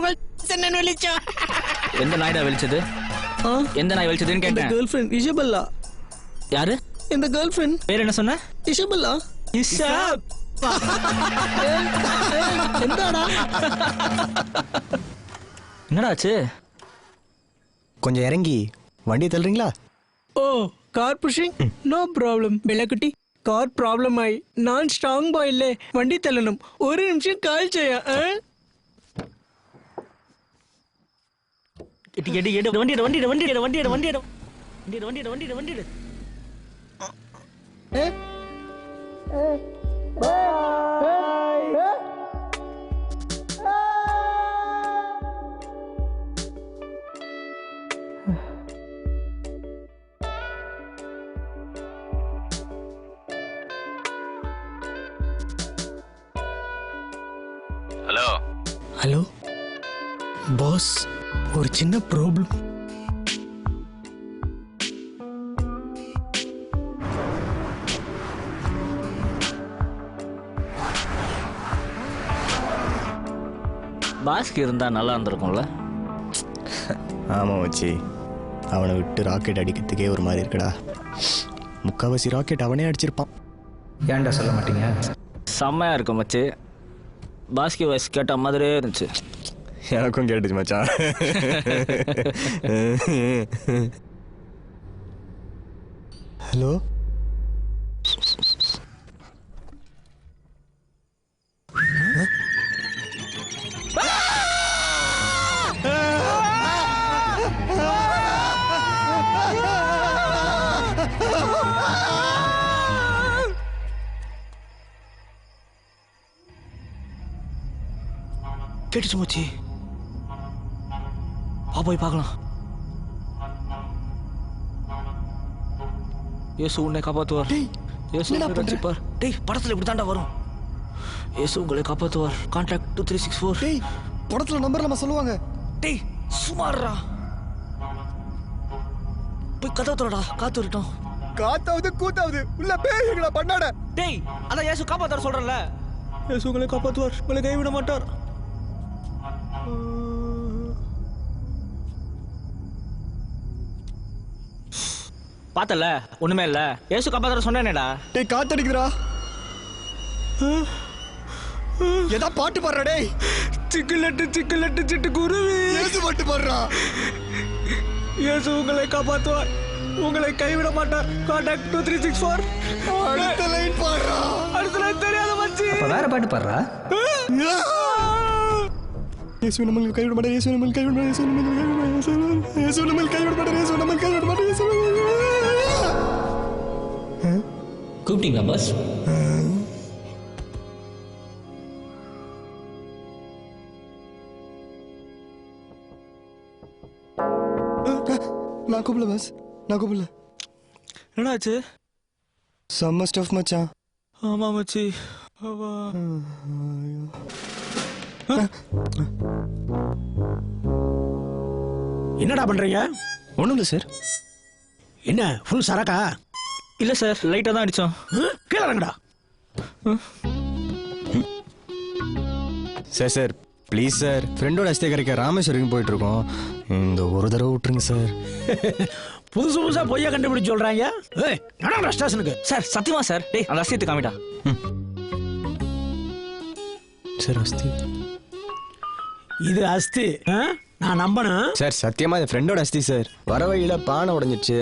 என்ன വിളിച്ചോ? எந்த நாய்டா வெளிச்சது? எந்த நாய் வெளிச்சதுன்னு கேட்டேன். Girl friend Isabella. யாரு? இந்த கேர்ள் ஃப்ரெண்ட். பேர் என்ன சொன்ன? இஷபெல்லா. இஷப். എന്താടാ? என்னடா ஆச்சு? கொஞ்சம் இறங்கி வண்டி தள்ளுறீங்களா? Oh car pushing no problem. ബെല്ലക്കുട്ടി കാർ പ്രോബ്ലം ആയി. ഞാൻ സ്ട്രോങ് ബോയ് അല്ലേ? വണ്ടി തള്ളണം. ഒരു നിമിഷം കാൽ ചെയ്യാം. ஹலோ ஹலோ பாஸ், ஒரு சின்ன ப்ராப்ளம். பாஸ்க்கு இருந்தா நல்லா இருந்திருக்கும்ல. ஆமாம் வச்சி, அவனை விட்டு ராக்கெட் அடிக்கிறதுக்கே ஒரு மாதிரி இருக்குடா. முக்கால்வாசி ராக்கெட் அவனே அடிச்சிருப்பான். ஏன்டா சொல்ல மாட்டீங்க? செம்மையா இருக்கும் மச்சி. பாஸ்கி வாய்ஸ் கேட்ட மாதிரியே இருந்துச்சு. எனக்கும் கேட்டுச்சு மச்சான். ஹலோ கேட்டுச்சு மச்சி. வா போய் பார்க்கலாம். இயேசு உன்னை காப்பாத்துவார். இயேசு ரட்சிப்பார். டேய் படத்துல இப்படி தாண்டா வரும். ஏசு உங்களை காப்பாற்றுவார். கான்டாக்ட் 2364. டேய் படத்துல நம்பர் நம்ம சொல்லுவாங்க. டேய் சுமாரா போய் கதவு திறடா, காத்து வரட்டும். காத்தாவது கூத்தாவது உள்ள பேய்களா பண்ணாட. டேய் அதான் ஏசு காப்பாத்தார் சொல்றேன்ல. ஏசு உங்களை காப்பாற்றுவார், உங்களை கைவிட மாட்டார். பார்த்தல ஒண்ணுமே இல்ல. ஏசு காப்பாத்தார் சொன்னேனேடா. டேய் காத்தடிக்குதுடா. ஏதா பாட்டு பாடுறா டேய். சிக்கலட்டு சிட்டு குருவி. ஏசு பாட்டு பாடுறா. ஏசு உங்களை காப்பாற்றுவார், உங்களை கைவிட மாட்டார். கான்டாக்ட் 2364. அடுத்த லைன் பாடுறா. அடுத்த லைன் தெரியாத மச்சி. அப்ப வேற பாட்டு பாடுறா. இயேசு நம்மை கைவிட மாட்டார், இயேசு நம்மை கைவிட மாட்டார், இயேசு நம்மை கைவிட மாட்டார், இயேசு நம்மை கைவிட மாட்டார், இயேசு நம்மை கைவிட மாட்டார், இயேசு. கூப்பிட்டீங்களா பாஸ்? நான் கூப்பிடல பாஸ், நான் கூப்பிடல. என்னாச்சு? செம்ம ஸ்டஃப் மச்சான். ஆமா மச்சி. என்னடா பண்றீங்க? ஒண்ணும் இல்லை சார். என்ன ஃபுல் சரக்கா? இல்ல சார், லைட்டா தான் அடிச்சோம். கீழே இறங்குடா. சார் சார் ப்ளீஸ் சார், ஃப்ரெண்டோட அஸ்தே கரைக்க ராமேஸ்வரம் போயிட்டு இருக்கோம். இந்த ஒரு தடவை விட்டுருங்க சார். புதுசு புதுசா பொய்யா கண்டுபிடிச்சு சொல்றாங்க. ஏய் நடடா ஸ்டேஷனுக்கு. சார் சத்தியமா சார். டேய் அந்த அஸ்தியத்தை காமிடா. சார் அஸ்தி இது அஸ்தி நான் நம்பணும். சார் சத்தியமா இது ஃப்ரெண்டோட அஸ்தி சார். வர வழியில பானை உடைஞ்சிச்சு.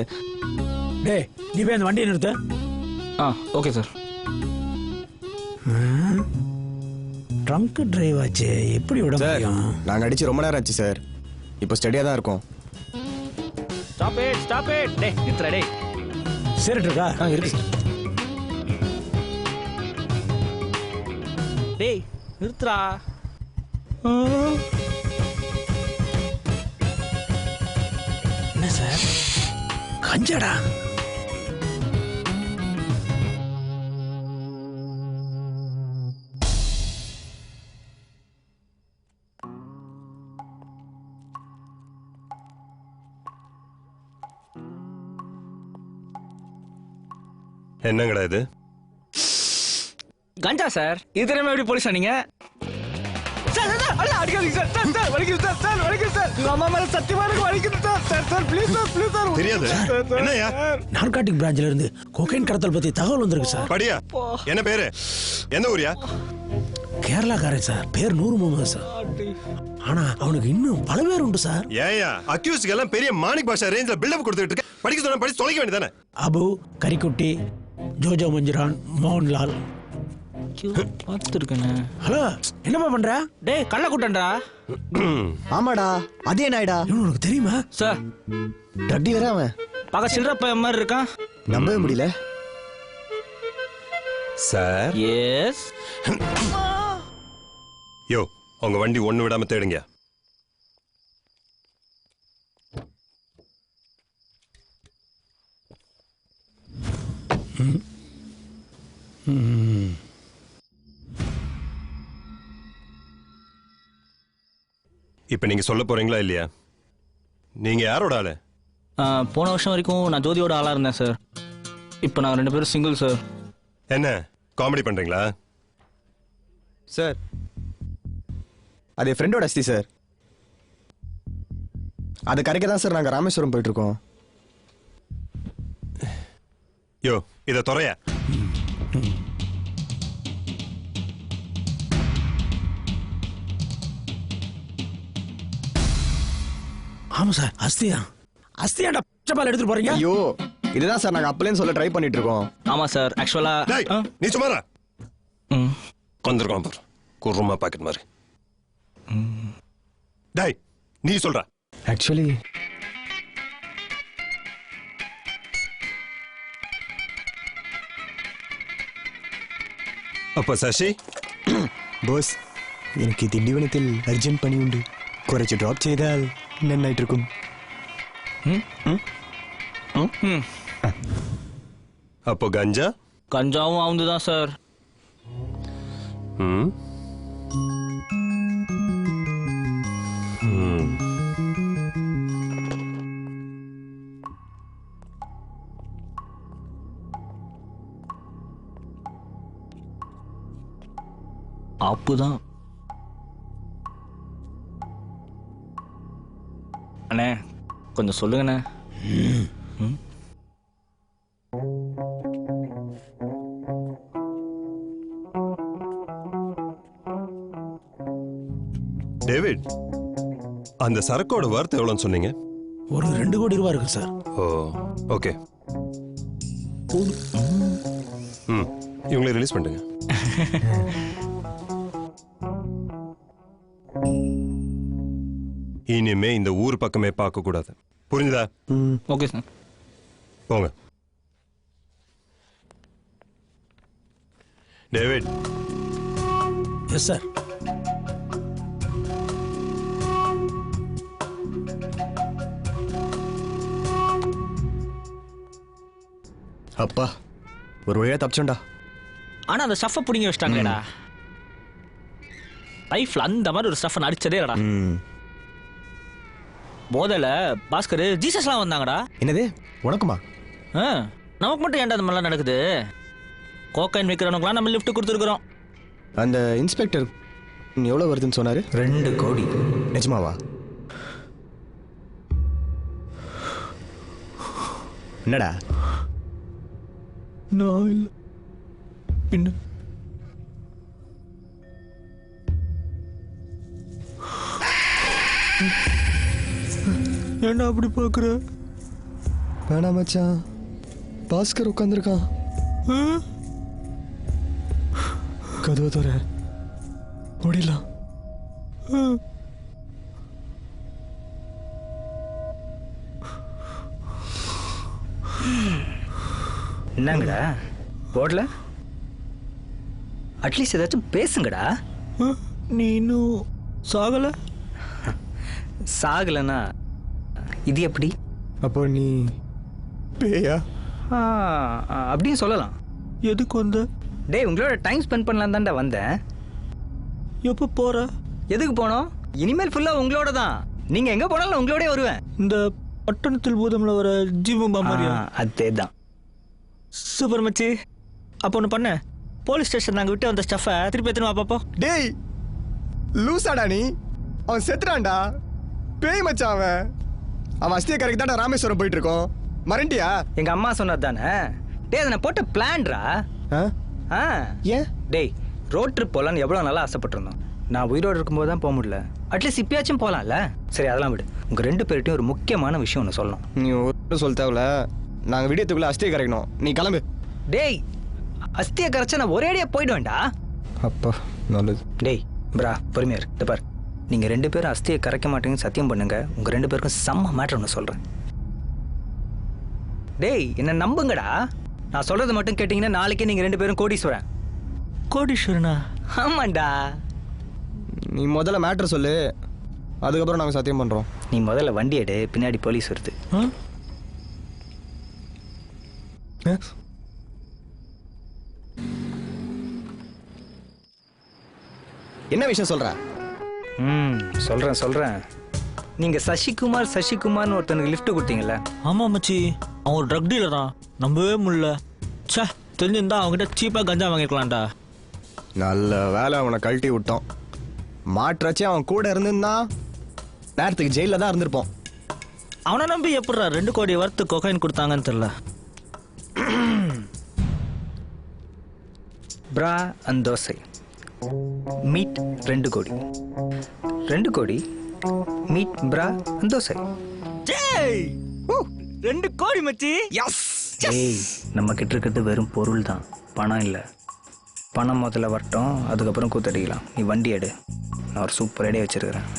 டேய் நீ போய் அந்த வண்டியை நிறுத்து. Okay sir. ட்ரங்க் டிரைவ் ஆச்சு, எப்படி விட முடியும்? நாங்கள் அடிச்சு ரொம்ப நேரம் ஆச்சு சார். இப்போ ஸ்டடியாக தான் இருக்கோம். Stop it. டேய் நிறுத்துறா டேய். சரி இருக்கா? இருக்கு சார். டேய் நிறுத்துறா. என்ன சார் கஞ்சடா? என்னங்கடா இது? கஞ்சா சார். இது தெரியாம எப்படி போலீஸ் ஆனீங்க? சார் அடிக்காதீங்க சார். சார் வலிக்குது சார். சார் வலிக்குது சார். அம்மா மேல சத்தியமா எனக்கு வலிக்குது சார். Sir please sir. தெரியாது. என்னையா? நார்காட்டிக் பிரான்ச்ல இருந்து கோகைன் கடத்தல் பத்தி தகவல் வந்திருக்கு சார். படியா? என்ன பேரு? எந்த ஊரியா? கேரளாக்காரன் சார். பேர் நூறு முகமது சார். ஆனா அவனுக்கு இன்னும் பல பேர் உண்டு சார். ஏயா அக்யூஸ்க்கு எல்லாம் பெரிய மாணிக் பாஷா ரேஞ்சில பில்டப் கொடுத்துட்டு இருக்க. படிக்க சொன்னா படிச்சு தொலைக்க வேண்டியதானே? அபு, கரிக்குட்டி, ஜோஜோ மஞ்சுரான், மோகன்லால். பார்த்துருக்கேன். ஹலோ என்னப்பா பண்ற? டேய் கள்ள கூட்டண்டா. ஆமாடா அதே நாய்டா. உனக்கு தெரியுமா சார்? டட்டி வேற அவன். பார்க்க சில்லற பையன் மாதிரி இருக்கான். நம்பவே முடியல சார். எஸ். யோ உங்க வண்டி ஒண்ணு விடாம தேடுங்க. இப்ப நீங்க சொல்ல போறீங்களா இல்லையா? நீங்க யாரோட ஆளு? போன வருஷம் வரைக்கும் நான் ஜோதியோட ஆளா இருந்தேன் சார். இப்போ நான் 2 பேரும் சிங்கிள் சார். என்ன காமெடி பண்றீங்களா? சார் அது ஃப்ரெண்டோட அஸ்தி சார். அது கரைக்க தான் சார் நாங்கள் ராமேஸ்வரம் போயிட்டு இருக்கோம். யோ இத தொறையா. ஆமா சார் அஸ்தியாண்டா பால் எடுத்துட்டு போறீங்க. ஐயோ இதுதான் சார் நாங்கள் அப்பலேன்னு சொல்ல ட்ரை பண்ணிட்டு இருக்கோம். ஆமா சார். ஆக்சுவலா நீ சும்மாரா கொண்டிருக்கோம் பாரு குருமா பாக்கெட் மாதிரி. டேய் நீ சொல்ற. ஆக்சுவலி அப்ப சசி ബോസ് എനിക്ക് തിണ്ടിവനത്തിൽ അർജന്റ് പണിയുണ്ട്. കുറച്ച് ഡ്രോപ്പ് ചെയ്താൽ നന്നായിട്ടിരിക്കും. அப்போ கஞ்சா? கஞ்சாவும் அவந்து தான் சார். ம் ம் அப்புதான் அண்ணே கொஞ்சம் சொல்லுங்கண்ணே. ம் டேவிட், அந்த சரக்கோட வார்த்தை எவ்வளோன்னு சொன்னீங்க? ஒரு 2 கோடி ரூபாய் இருக்கு சார். ஓ ஓகே. ம் இவங்களை ரிலீஸ் பண்ணுங்க. இனிமே இந்த ஊர் பக்கமே பார்க்க கூடாது, புரிஞ்சுதா? Okay sir. போங்க. டேவிட். Yes sir. அப்பா ஒரு வழியா தப்பிச்சோண்டா. ஆனா அந்த ஸ்டஃப்பை பிடிங்கி வச்சிட்டாங்களேடா. லைஃப்ல அந்த மாதிரி ஒரு ஸ்டஃப் அடிச்சதே இல்லடா. போதல பாஸ்கர் ஜீசஸ்லாம் வந்தாங்கடா. என்னது உனக்குமா? நமக்கு மட்டும் ஏன்டா அந்த மாதிரிலாம் நடக்குது? கோக்கைன் விற்கிறவனுக்குலாம் நம்ம லிஃப்ட் கொடுத்துருக்குறோம். அந்த இன்ஸ்பெக்டர் எவ்வளோ வருதுன்னு சொன்னாரு? 2 கோடி. நிஜமாவா? என்னடா? நான் இல்லை பின்ன ஏன்டா அப்படி பார்க்குற? வேணாம் மச்சான், பாஸ்கர் உட்காந்துருக்கான். கதவை தர ஓடிடலாம். என்னங்கடா போடல? அட்லீஸ்ட் ஏதாச்சும் பேசுங்கடா. நீ இன்னும் சாகல? சாகலனா இது எப்படி? அப்போ நீ பேயா? அப்படின்னு சொல்லலாம். எதுக்கு வந்த? டேய் உங்களோட டைம் ஸ்பெண்ட் பண்ணலாம் தான்டா வந்தேன். எப்போ போற? எதுக்கு போனோம்? இனிமேல் ஃபுல்லா உங்களோட தான். நீங்க எங்க போனாலும் உங்களோட வருவேன். இந்த பட்டணத்தில் பூதம்ல வர ஜீவம் மாதிரியா? அதே தான். சூப்பர் மச்சி. அப்போ ஒன்று பண்ண, போலீஸ் ஸ்டேஷன் நாங்கள் விட்டு வந்த ஸ்டஃபை திருப்பி எத்தனை வா பாப்போம். டேய் லூசாடா நீ? அவன் செத்துறான்டா. பேய் மச்சான் அவன். அவன் அஸ்தியை கரைக்கு தான்டா ராமேஸ்வரம் போயிட்டு இருக்கோம். மறண்டியா? எங்க அம்மா சொன்னது தானே. டேய் அதை நான் போட்ட பிளான்ரா. ஏன்? டேய் ரோட் ட்ரிப் போகலான்னு எவ்வளோ நல்லா ஆசைப்பட்டிருந்தோம். நான் உயிரோடு இருக்கும்போது தான் போக முடியல. அட்லீஸ்ட் இப்பயாச்சும் போகலாம்ல. சரி அதெல்லாம் விடு. உங்கள் 2 பேர்கிட்டையும் ஒரு முக்கியமான விஷயம் ஒன்று சொல்லணும். நீ ஒரு சொல்ல தேவையில்ல. நாங்கள் விடியத்துக்குள்ள அஸ்தியை கரைக்கணும். நீ கிளம்பு. டேய் அஸ்தியை கரைச்சா நான் ஒரேடியாக போயிடுவேன்டா. அப்பா நல்லது. டேய் பிரா பொறுமையார். இந்த பார், நீங்கள் 2 பேரும் அஸ்தியை கரைக்க மாட்டீங்கன்னு சத்தியம் பண்ணுங்க. உங்கள் 2 பேருக்கும் செம்ம மேட்டர் ஒன்று சொல்கிறேன். டேய் என்ன நம்புங்கடா. நான் சொல்கிறது மட்டும் கேட்டிங்கன்னா நாளைக்கே நீங்கள் 2 பேரும் கோடீஸ்வரன். கோடீஸ்வரனா? ஆமாண்டா. நீ முதல்ல மேட்டர் சொல்லு, அதுக்கப்புறம் நாங்கள் சத்தியம் பண்ணுறோம். நீ முதல்ல வண்டி எடு, பின்னாடி போலீஸ் வருது. என்ன விஷயம் சொல்ற? சொல்கிறேன். நீங்கள் சசிகுமார்னு ஒருத்தனுக்கு லிஃப்ட் கொடுத்தீங்கல்ல? ஆமாம் மச்சி, அவன் ஒரு ட்ரக் டீலர் தான். நம்பவே முடியல. சே, தெரிஞ்சிருந்தா அவங்ககிட்ட சீப்பாக கஞ்சா வாங்கிருக்கலாம்டா. நல்ல வேலை அவனை கழட்டி விட்டோம். மாற்றாச்சு அவன் கூட இருந்திருந்தா நேரத்துக்கு ஜெயிலில் தான் இருந்திருப்போம். அவனை நம்பி எப்படா 2 கோடி வரத்து கொகைன் கொடுத்தாங்கன்னு தெரியல. பிரா அண்ட் தோசை மீட் 2 கோடி. 2 கோடி மீட் பிரா அண்ட் தோசை. 2 கோடி மச்சி. ஏய் நம்ம கிட்ட இருக்கிறது வெறும் பொருள் தான், பணம் இல்லை. பணம் முதல்ல வரட்டும், அதுக்கப்புறம் கூத்தடிக்கலாம். நீ வண்டி எடு, நான் ஒரு சூப்பர் ஐடியா வச்சிருக்கிறேன்.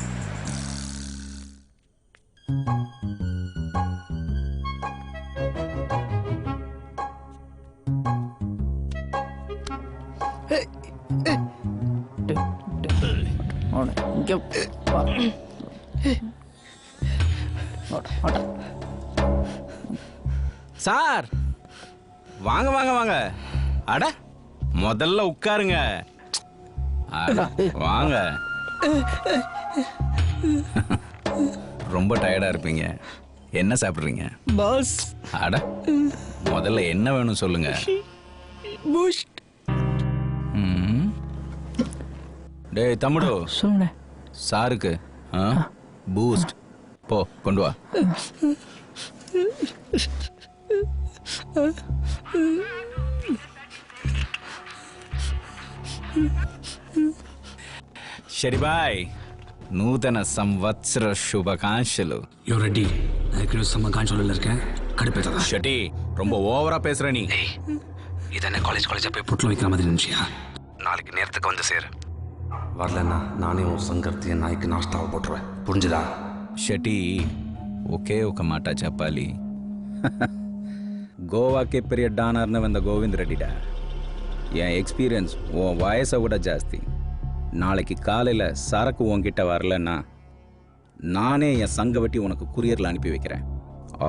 சார் வாங்க வாங்க வாங்க. அட முதல்ல உட்காருங்க. வாங்க. ரொம்ப டயர்டா இருப்பீங்க. என்ன சாப்பிடுறீங்க பாஸ்? அட முதல்ல என்ன வேணும் சொல்லுங்க. பூஸ்ட். டேய் தம்முடு, சொல்லுங்க. சாருக்கு பூஸ்ட் போ கொண்டு வா. శరి బాయ్, నూతన సంవత్సర శుభాకాంక్షలు. ரெடி ஏற்கனவே சம்மகாஞ்சோல இருக்கேன். கடுப்பேத்தா ஷட்டி, ரொம்ப ஓவரா பேசுற நீ. இதென்ன காலேஜா போய் புட்டில் வைக்கிற மாதிரி இருந்துச்சியா? நாளைக்கு நேரத்துக்கு வந்து சேரு. வரலன்னா நானே ஒரு సంగర్తి నాయకి నాష్టావ పోట్రువే. పుంజిదా షటి, ఒకే ఒక మాట చెప్పాలి. గోవాకి పెరియ డానర్ನ வந்த கோவிந்த் ரெட்டிடா. என் எக்ஸ்பீரியன்ஸ் உன் வயசை விட ஜாஸ்தி. நாளைக்கு காலையில் சரக்கு உன்கிட்ட வரலன்னா நானே என் சங்க வட்டி உனக்கு குரியரில் அனுப்பி வைக்கிறேன்.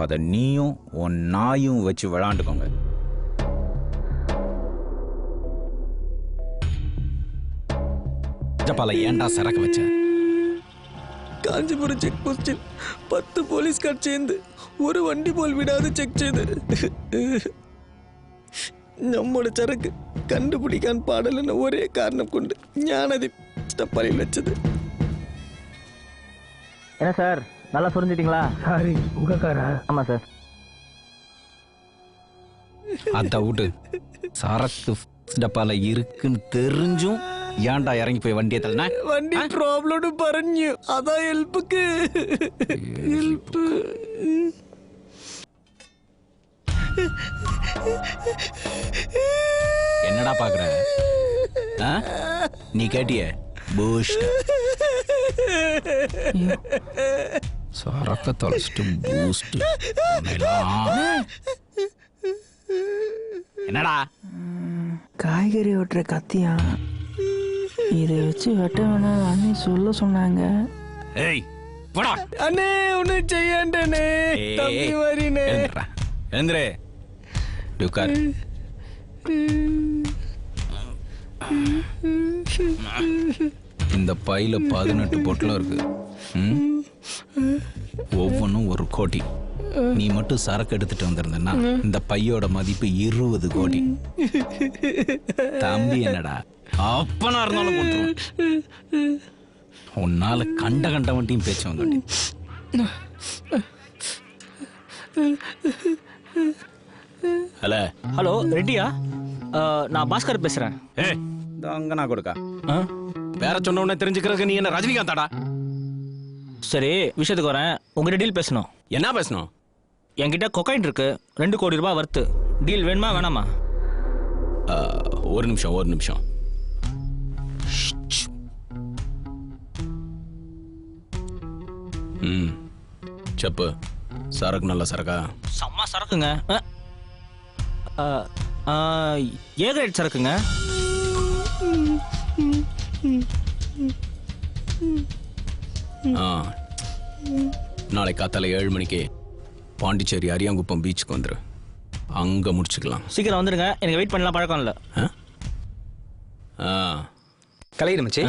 அதை நீயும் உன் நாயும் வச்சு விளாண்டுக்கோங்க. ஜப்பால ஏன்டா சரக்கு வச்ச? காஞ்சிபுரம் செக் போஸ்டில் 10 പോലീസുകാർ ചേർന്ന് ഒരു വണ്ടി പോൽ വിടാതെ ചെക്ക് ചെയ്ത് നമ്മുടെ ചരക്ക് കണ്ടുപിടിക്കാൻ പാടില്ലെന്ന ഒരേ കാരണം കൊണ്ട് ഞാനത് டப்பாலில் வச்சது. என்ன சார், நல்லா புரிஞ்சிட்டீங்களா? சாரி, உங்க காரா? ஆமா சார். அதை விட்டு சரக்கு டப்பால இருக்குன்னு தெரிஞ்சும் ஏன்டா இறங்கி போய் வண்டியை தள்ளன? വണ്ടി പ്രോബ്ലം പറഞ്ഞു, അതാ ഹെൽപ്ക്ക്. ഹെൽപ്പ്. என்னடா பாக்குற? நீ கேட்டிய பூஸ்ட். சரக்க தொலைச்சிட்டு பூஸ்ட். என்னடா? காய்கறி வெட்டுற கத்தியா? இதை வச்சு வெட்ட வேணாம் அண்ணே சொல்ல சொன்னாங்க. ஏய் போடா அண்ணே, ஒண்ணு செய்யாண்டனே. தம்பி வரீனே. எழுந்துரு. உட்கார். இந்த பையில 18 பொட்டலம் இருக்கு. ஒவ்வொன்றும் 1 கோடி. நீ மட்டும் சரக்கு எடுத்துட்டு வந்திருந்தன்னா இந்த பையோட மதிப்பு 20 கோடி. தம்பி என்னடா அப்பனா இருந்தாலும் கொண்டுருவேன். உன்னால கண்ட வண்டியும் பேச்சு வந்து. ஹலோ ஹலோ, ரெட்டியா? நான் பாஸ்கர் பேசுறேன். அங்க நான் கொடுக்கா வேற சொன்ன உடனே தெரிஞ்சுக்கிறதுக்கு நீ என்ன ரஜினிகாந்தாடா? சரி, விஷயத்துக்கு வரேன். உங்ககிட்ட டீல் பேசணும். என்ன பேசணும்? என்கிட்ட கொக்கைன் இருக்கு, 2 கோடி ரூபாய் வர்த்து. டீல் வேணுமா வேணாமா? ஒரு நிமிஷம். செப்பு, சரக்கு நல்ல சரக்கா? செம்ம சரக்குங்க. ஏகரேட் சரக்குங்க. நாளை காத்தால 7 மணிக்கு பாண்டிச்சேரி அரியாங்குப்பம் பீச்சுக்கு வந்துரு. அங்க முடிச்சுக்கலாம். சீக்கிரம் வந்துருங்க, எனக்கு வெயிட் பண்ணலாம் பழக்கம் இல்லை. கலையிடுமச்சி.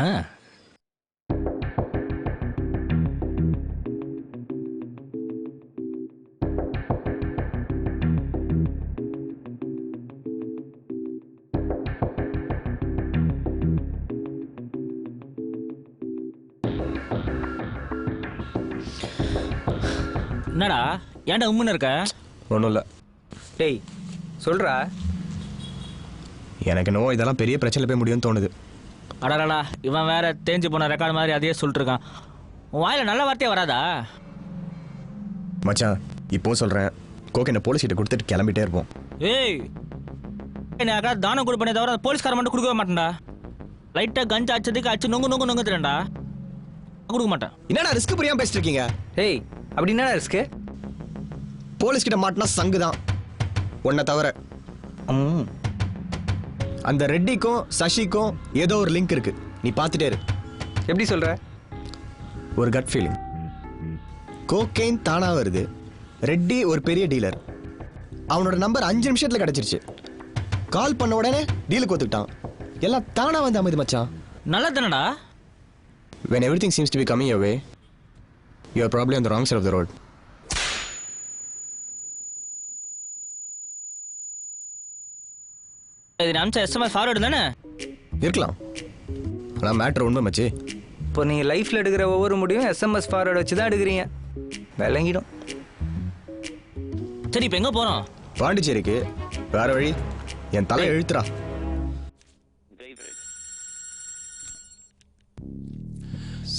என்னடா ஏன்டா உம்முன்னு இருக்க? ஒன்றும் இல்லை. டேய் சொல்றா. எனக்கு என்னவோ இதெல்லாம் பெரிய பிரச்சனை போய் முடியும்னு தோணுது. அடடா, இவன் வேற தேஞ்சு போன ரெக்கார்டு மாதிரி அதையே சொல்லிட்டு இருக்கான். உன் வாயில நல்ல வார்த்தையே வராதா? மச்சான், இப்போ சொல்கிறேன், கோகேனை போலீஸ்கிட்ட கொடுத்துட்டு கிளம்பிட்டே இருப்போம். ஏய், என்ன தானம் கொடுப்பனே தவிர போலீஸ்கார மட்டும் கொடுக்கவே மாட்டேன்டா. லைட்டா கஞ்சா அச்சதுக்கு அச்சு நொங்கு தரேன்டா. கொடுக்க மாட்டேன். என்னடா ரிஸ்க் புரியாம பேசிட்டு இருக்கீங்க? ஏய், அப்படி என்னடா ரிஸ்க்? போலீஸ் கிட்ட மாட்டினா சங்கு தான், உன்னை தவிர. அந்த ரெட்டிக்கும் சசிக்கும் ஏதோ ஒரு லிங்க் இருக்கு, நீ பார்த்துட்டே இரு. எப்படி சொல்ற? ஒரு கட் ஃபீலிங். கோகெயின் தானா வருது. ரெட்டி ஒரு பெரிய டீலர். அவனோட நம்பர் 5 நிமிஷத்துல கிடைச்சிருச்சு. கால் பண்ண உடனே டீலுக்கு ஒத்துக்கிட்டான். எல்லாம் தானா வந்து அமைது மச்சான். நல்லா தானடா. When everything seems to be coming your way, you are probably on the wrong side of the road. இது நினச்ச எஸ்எம்எஸ் ஃபார்வர்டு தானே இருக்கலாம். ஆனால் மேட்ரு உண்மை மச்சி. இப்போ நீங்கள் லைஃப்பில் எடுக்கிற ஒவ்வொரு முடிவும் எஸ்எம்எஸ் ஃபார்வர்டு வச்சு தான் எடுக்கிறீங்க. விளங்கிடும். சரி இப்போ எங்கே போகிறோம்? பாண்டிச்சேரிக்கு. வேற வழி? என் தலை எழுத்துறா.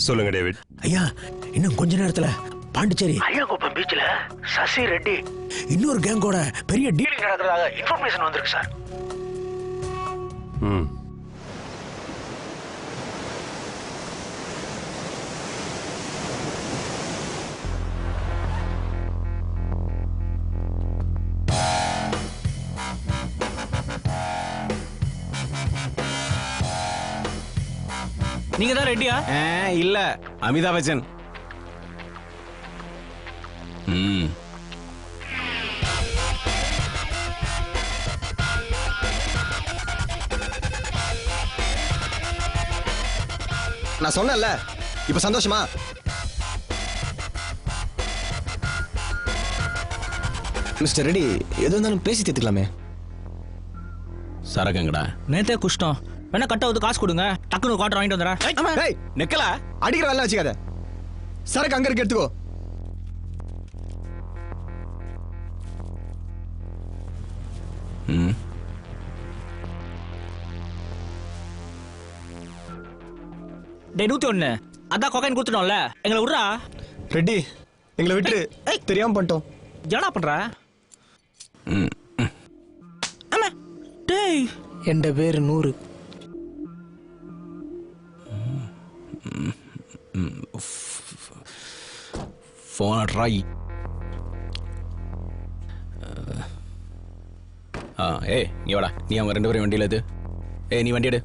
சொல்லுங்க டேவிட். ஐயா, இன்னும் கொஞ்ச நேரத்துல பாண்டிச்சேரி ஐயாகுப்பம் பீச்ல சசி ரெட்டி இன்னொரு கேங்கோட பெரிய டீலிங் நடக்கிறதாக இன்ஃபர்மேஷன் வந்திருக்கு சார். நீங்க தான் ரெட்டியா? இல்ல, அமிதாப் பச்சன். நான் சொன்னேன்ல, இப்ப சந்தோஷமா? மிஸ்டர் ரெட்டி, எது இருந்தாலும் பேசி தீர்த்துக்கலாமே. சரக்குங்கடா. நேத்தே குஷ்டம். வேணா கட்ட வந்து காசு கொடுங்க, டக்குனு காட்டு வாங்கிட்டு வந்துடுறேன். நெக்கல அடிக்கிற வேலை வச்சுக்காத. சரக்கு அங்க இருக்கு, எடுத்துக்கோ. டே 101, அதான் கொக்கைன் கொடுத்துட்டோம்ல, எங்களை விட்றா. ரெட்டி, எங்களை விட்டு தெரியாம பண்ணிட்டோம். என்னடா பண்ற? டேய், என் பேரு 100. போன ட்ராய். ஏய் நீ வாடா, நீ அவங்க 2 பேரும் வண்டியில் எது. நீ வண்டி எடு.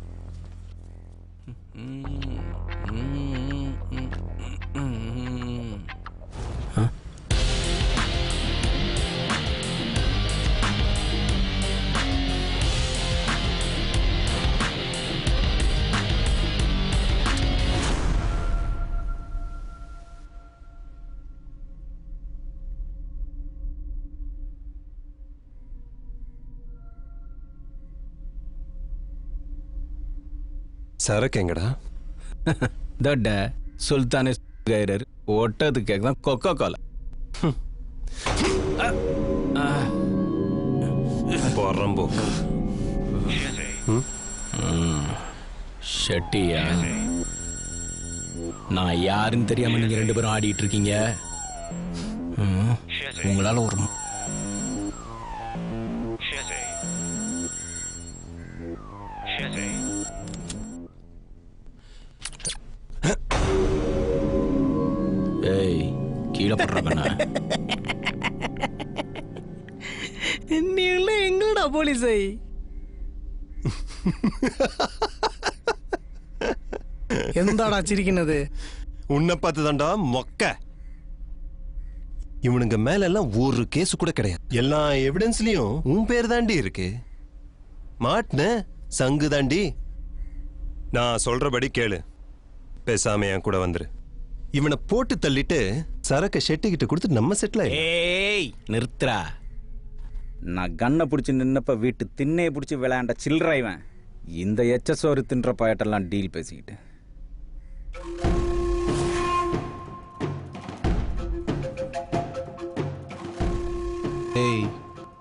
சரக்கு எங்கடா? தட்ட சுல்தானே கைரர் ஓட்டதுக்கு தான் கொக்கோ கோலா. போறம்போ ஷெட்டியா, நான் யாருன்னு தெரியாம நீங்க 2 பேரும் ஆடிட்டு இருக்கீங்க. உங்களால ஒரு கீழே போடுறா. நீங்களே எங்கடா போலீஸை? எந்தாடா சிரிக்கினது? உன்னை பார்த்து தான்டா மொக்க. இவனுங்க மேல எல்லாம் ஒரு கேஸ் கூட கிடையாது. எல்லா எவிடன்ஸ்லயும் உன் பேர் தாண்டி இருக்கு. மாட்ன சங்கு தாண்டி. நான் சொல்றபடி கேளு, பேசாம என் கூட வந்துரு. இவனை போட்டு தள்ளிட்டு சரக்க ஷெட்டிக்கிட்ட கொடுத்து நம்ம செட்டில். ஏய் நிறுத்துறா. நான் கண்ணை பிடிச்சி நின்னப்ப வீட்டு திண்ணையை பிடிச்சி விளையாண்ட சில்லற இவன். இந்த எச்சசோறு தின்ற பாயட்டெல்லாம் டீல் பேசிக்கிட்டு. ஏய்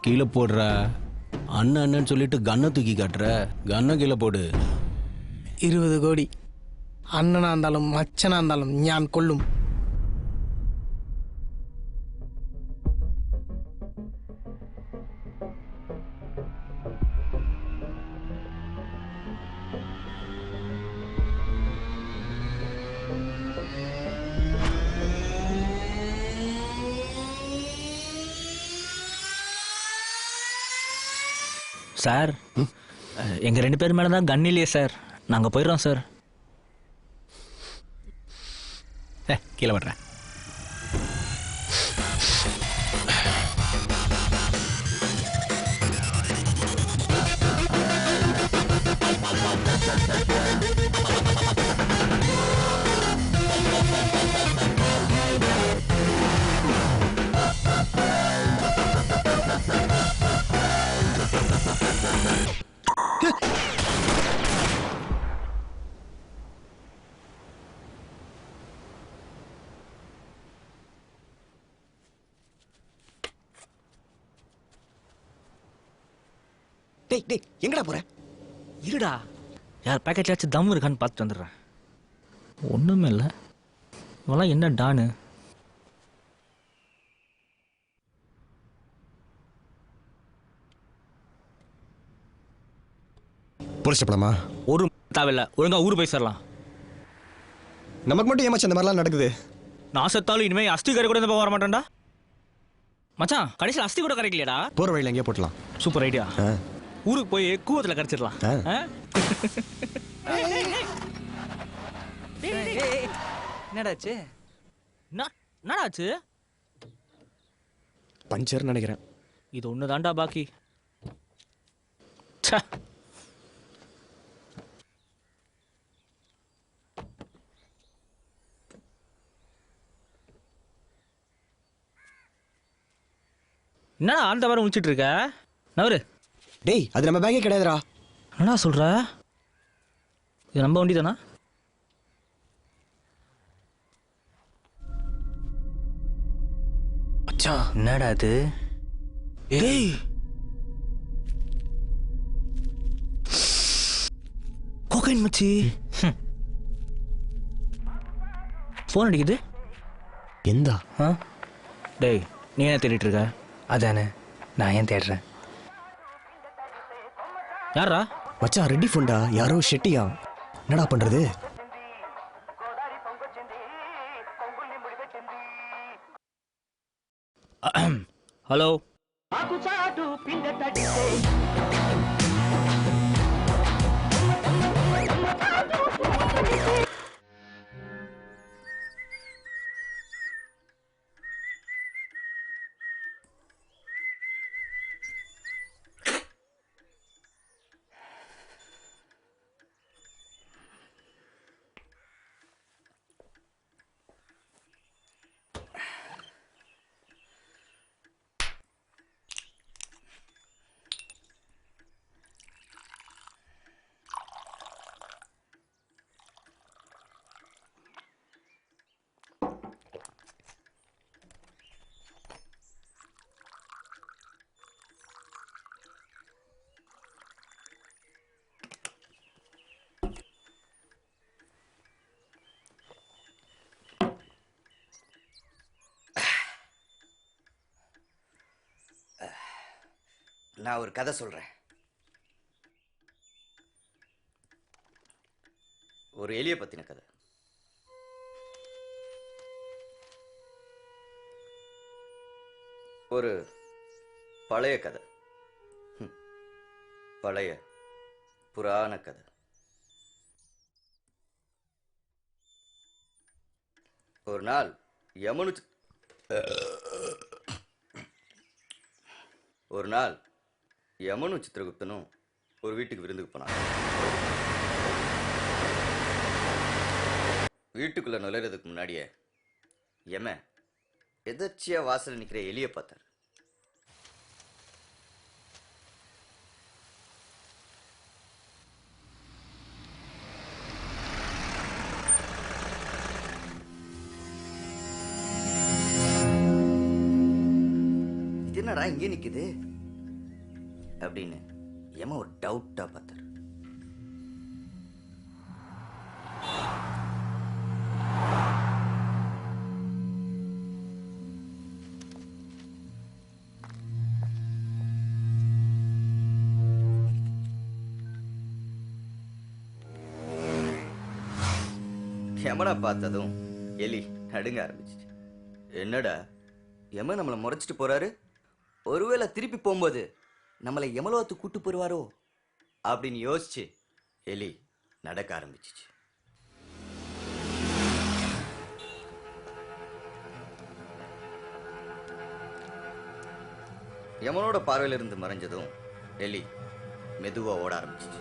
கீழே போடுற. அண்ணன் அண்ணன்னு சொல்லிட்டு கண்ணை தூக்கி காட்டுற. கண்ணை கீழே போடு. 20 கோடி அண்ணனா இருந்தாலும் மச்சனா இருந்தாலும் ஞான் கொள்ளும். சார், எங்க 2 பேர் மேல தான் கன் இல்லையே சார். நாங்க போயிடுறோம் சார். கீழே வர்றேன். டேய் டேய் எங்கடா போற? இருடா, யார் பேக்கெட்லாச்சும் தம் இருக்கான்னு பார்த்துட்டு வந்துடுறேன். ஒன்றுமே இல்லை, இவெல்லாம் என்ன டானு? போலீஸ் போலாமா? ஒரு தேவையில்ல, ஒழுங்கா ஊர் போய் சேரலாம். நமக்கு மட்டும் ஏமாச்சு அந்த மாதிரிலாம் நடக்குது. நான் செத்தாலும் இனிமே அஸ்தி கரை கூட இந்த பக்கம் வர மாட்டேன்டா. மச்சான், கடைசியில் அஸ்தி கூட கரைக்கலையடா. போற வழியில் எங்கேயோ போட்டலாம். Super idea. ஊருக்கு போய் கூவத்தில் கரைச்சிடலாம். என்னடாச்சு? என்னடாச்சு? பஞ்சர் நினைக்கிறேன். இது ஒன்று தாண்டா பாக்கி. என்னடா அந்த வாரம் முடிச்சிட்டு இருக்க? நவரு. டேய், அது நம்ம பேக்கே கிடையாதுடா. என்னடா சொல்ற? இது நம்ம வண்டி தானா? மச்சான், என்னடா அது? டேய், கோகைன் மச்சி. ஃபோன் அடிக்குது. எந்தா? டேய், நீ என்ன தேடிட்டு இருக்க? அதானே, நான் ஏன் தேடுறேன்? யாரா? மச்சான், ரெட்டி ஃபோன்டா. யாரோ ஷெட்டியா. என்னடா பண்றது? ஹலோ. நான் ஒரு கதை சொல்றேன். ஒரு எலிய பத்தின கதை. ஒரு பழைய கதை. பழைய புராண கதை. ஒரு நாள் யமனும் சித்திரகுப்தனும் ஒரு வீட்டுக்கு விருந்துக்கு போனாங்க. வீட்டுக்குள்ள நுழைறதுக்கு முன்னாடியே யமன் எதர்ச்சியா வாசல் நிக்கிற எலிய பார்த்தார். இது என்னடா இங்கே நிக்குது அப்படின்னு யமன் ஒரு டவுட்டா பார்த்தார். யமனை பார்த்ததும் எலி நடுங்க ஆரம்பிச்சிச்சு. என்னடா யமன் நம்மளை முறைச்சிட்டு போறாரு, ஒருவேளை திருப்பி போகும்போது நம்மளை யமலோகத்து கூட்டு போடுவாரோ அப்படின்னு யோசிச்சு எலி நடக்க ஆரம்பிச்சிச்சு. யமனோட பார்வையிலிருந்து மறைஞ்சதும் எலி மெதுவா ஓட ஆரம்பிச்சிச்சு.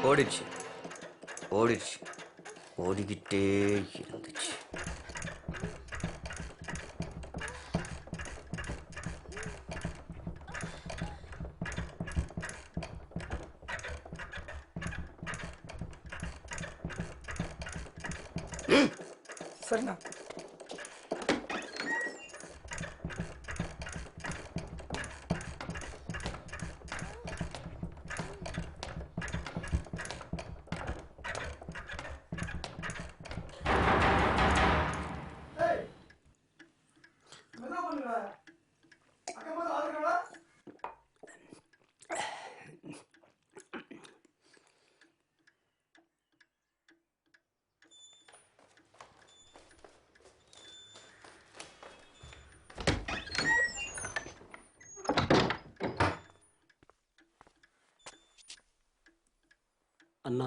ஓடிடுச்சு ஓடிடுச்சு ஓடிக்கிட்டே இருந்துச்சு. சரிண்ணா. அண்ணா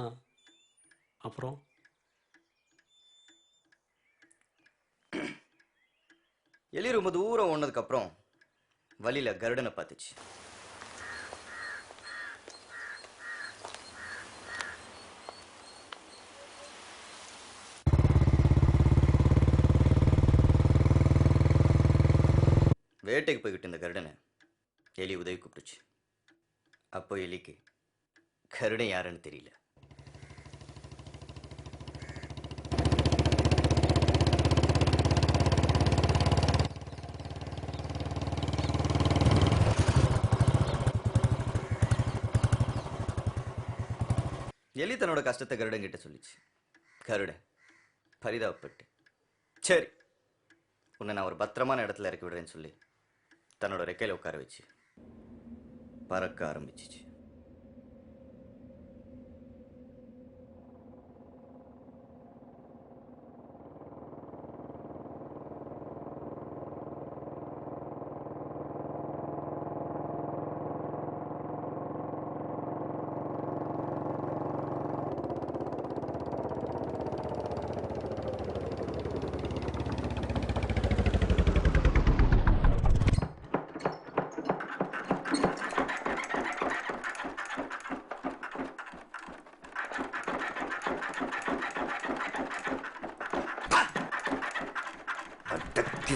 அப்புறம் எலி ரொம்ப தூரம் ஓனதுக்கு அப்புறம் வழியில கருடனை பார்த்துச்சு. வேட்டைக்கு போய்கிட்டு இருந்த கருடனை எலி உதவி கூப்பிட்டுச்சு. அப்போ எலிக்கு கருடன் யாருன்னு தெரியல. எலி தன்னோட கஷ்டத்தை கருடன் கிட்ட சொல்லிச்சு. கருடன் பரிதாபப்பட்டு, சரி உன்னை நான் ஒரு பத்திரமான இடத்துல இறக்கி விடுறேன்னு சொல்லி தன்னோட ரெக்கையில உட்கார வச்சு பறக்க ஆரம்பிச்சிச்சு.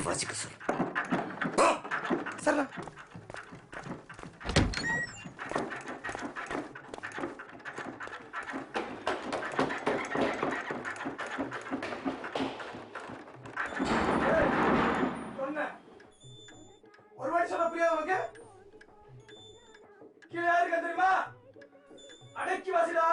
வாசிக்க சொல்லு. சரிண்ணா. ஒரு வாட்டி சொல்ல புரியாது உனக்கு? கீழே யாருக்கு தெரியுமா? அடக்கி வாசிடா.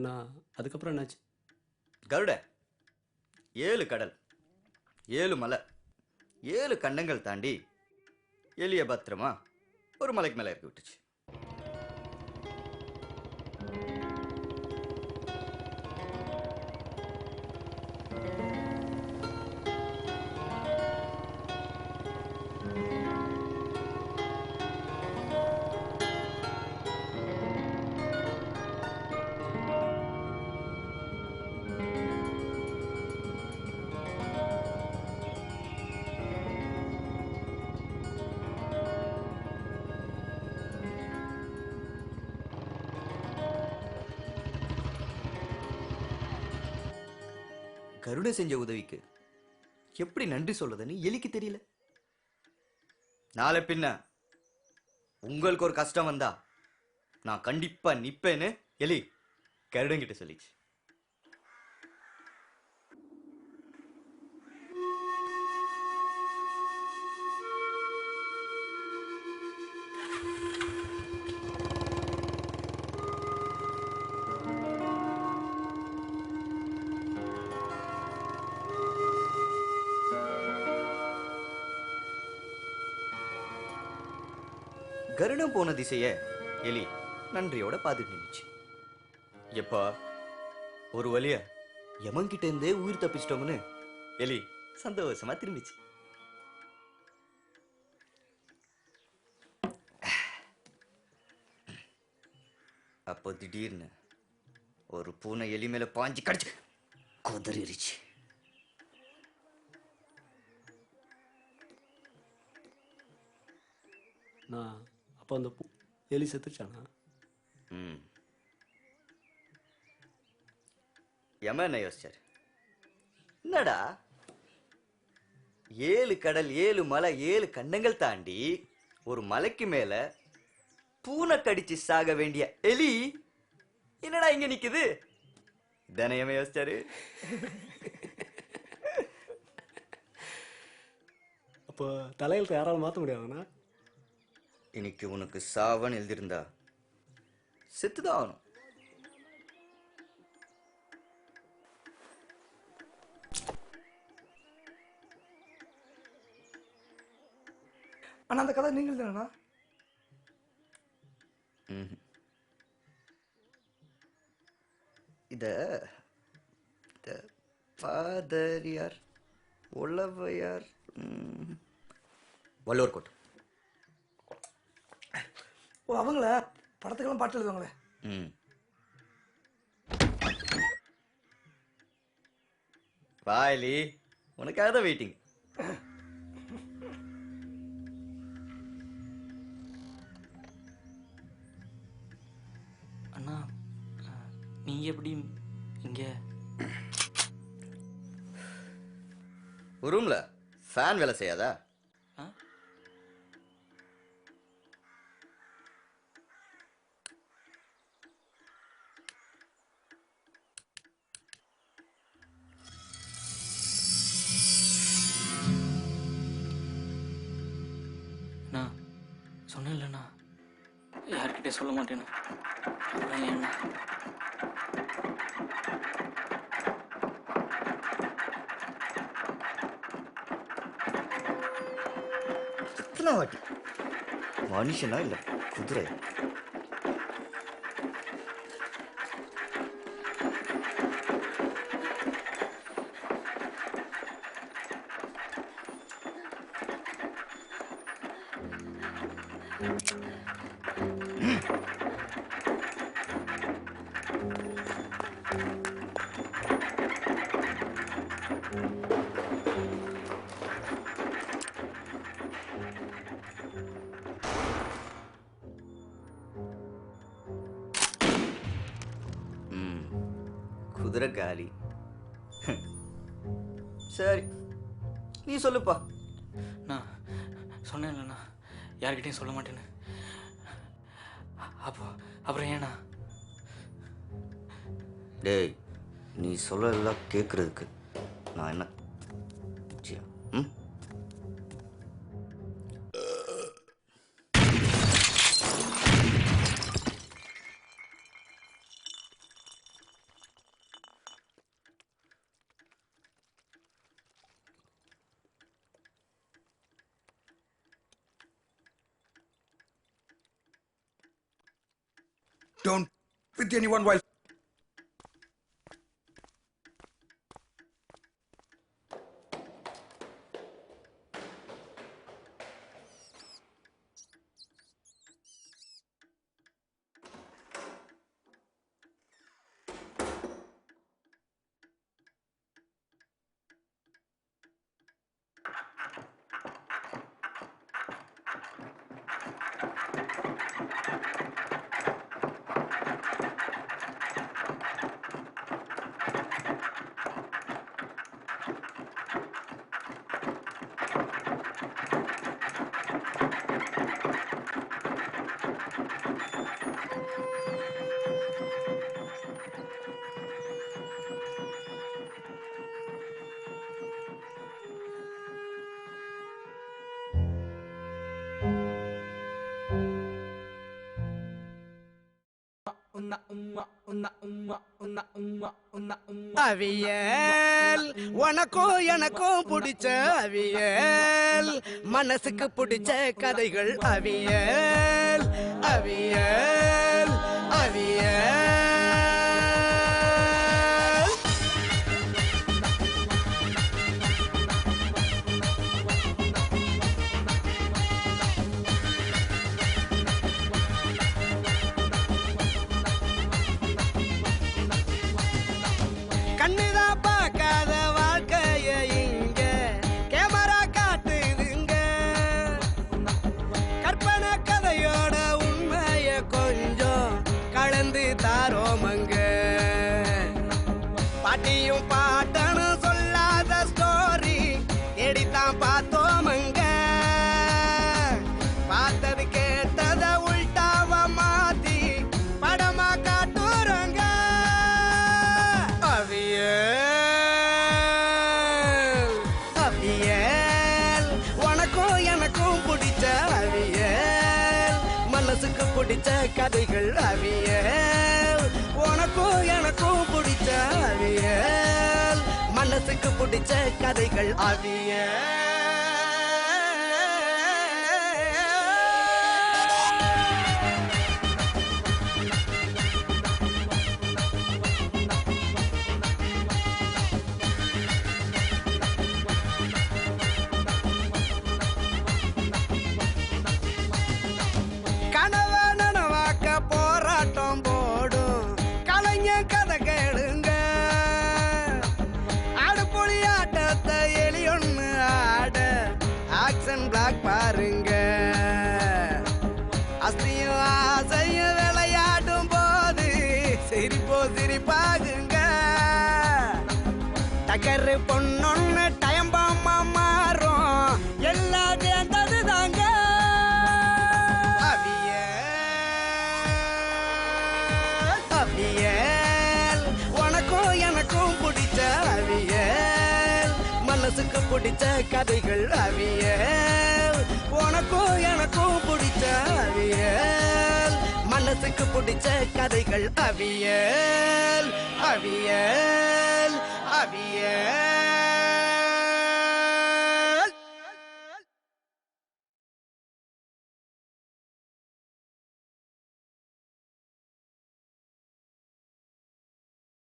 நான் அதுக்கப்புறம் என்னாச்சு? கருட 7 கடல் 7 மலை 7 கண்டங்கள் தாண்டி எலிய பத்திரமா ஒரு மலைக்கு மேல இறக்கி விட்டுச்சு. கருடை செஞ்ச உதவிக்கு எப்படி நன்றி சொல்றதுன்னு எலிக்கு தெரியல. நாளை பின்ன உங்களுக்கு ஒரு கஷ்டம் வந்தா நான் கண்டிப்பா நிப்பேன்னு எலி கருடங்கிட்ட சொல்லிச்சு. கருடம் போன திசைய எலி நன்றியோட பார்த்துட்டு நின்னுச்சு. எப்பா ஒரு வழிய யமன் கிட்ட இருந்தே உயிர் தப்பிச்சிட்டோம்னு எலி சந்தோஷமா திரும்பிச்சு. அப்போ திடீர்னு ஒரு பூனை எலி மேல பாஞ்சு கடிச்சு கொதறிடுச்சு. நான் அப்போ அந்த எலி செத்துச்சானா? யம என்ன யோசிச்சாரு, என்னடா 7 கடல் 7 மலை 7 கண்டங்கள் தாண்டி ஒரு மலைக்கு மேல பூனை கடிச்சு சாக வேண்டிய எலி என்னடா இங்க நிக்குது? தனையமே யோசிச்சாரு. அப்போ தலையெழுத்து யாராலும் மாற்ற முடியாதுண்ணா? இன்னைக்கு உனக்கு சாவன் எழுதியிருந்தா செத்துதான் ஆகணும். ஆனா அந்த கதை நீங்கள் தானா? இத பாதரியார் உளவையார் வள்ளுவர் கோட். ஓ அவங்கள படத்துக்கெல்லாம் பாட்டு எழுதுவாங்களே. வாயிலி உனக்காக தான் வெயிட்டிங். அண்ணா நீங்க எப்படி இங்க? ரூம்ல ஃபேன் வேலை செய்யாதா? நான் சொன்னேன்லண்ணா யார்கிட்ட சொல்ல மாட்டேன்னு. அப்புறம் என்ன? எத்தனை வாட்டி மனுஷனா இல்ல குதிரை? குதிரை காலி. சரி நீ சொல்லுப்பா. நான் சொன்னேன்லண்ணா யார்கிட்டையும் சொல்ல மாட்டேன்னு. அப்புறம் ஏண்ணா? டேய் நீ சொல்லலாம் கேட்கறதுக்கு நான் என்ன? Don't with anyone while அவியல் உனக்கும் எனக்கும் பிடிச்ச அவியல், மனசுக்கு பிடிச்ச கதைகள் அவியல் அவியல் அவியல். கண்ணுதான் பார்க்காத வாழ்க்கைய இங்க கேமரா காட்டுதுங்க. கற்பனை கதையோட உண்மைய கொஞ்சம் கலந்து தாரோமங்க. பாட்டியும் பாட்டனு சொல்லாத ஸ்டோரி தேடித்தான் பார்த்தோமங்க. பார்த்தது கேட்டத உள்டாவ மாத்தி படமா காட்டுறங்க. அவியல் அவியல் உனக்கும் எனக்கும் பிடிச்ச அவியல், மனசுக்கு பிடிச்ச கதைகள் அவியல். உனக்கும் எனக்கும் பிடிச்ச அவியல், மனசுக்கு பிடிச்ச கதைகள் அவியல். கனவ நனவாக்க போராட்டம் போடும் கலைஞர் கதை கேளுங்க. அடுப்புளி ஆட்டத்தை எளியொன்னு ஆட ஆக்ஷன் பிளாக் பாருங்க. அஸ்தியும் ஆசையும் விளையாடும் போது சிரிப்போ சிரிப்பாகுங்க. டக்கரு பொண்ணொன்னு டைம் பாமா மாறும் எல்லாம் சேர்ந்தது தாங்க. அவியல் உனக்கும் எனக்கும் பிடிச்ச அவியல், மனசுக்கு பிடிச்ச கதைகள் அவியல். உனக்கும் எனக்கும் பிடிச்ச அவியல், மனசுக்கு பிடிச்ச கதைகள் அவியல். அவியல் அவியல்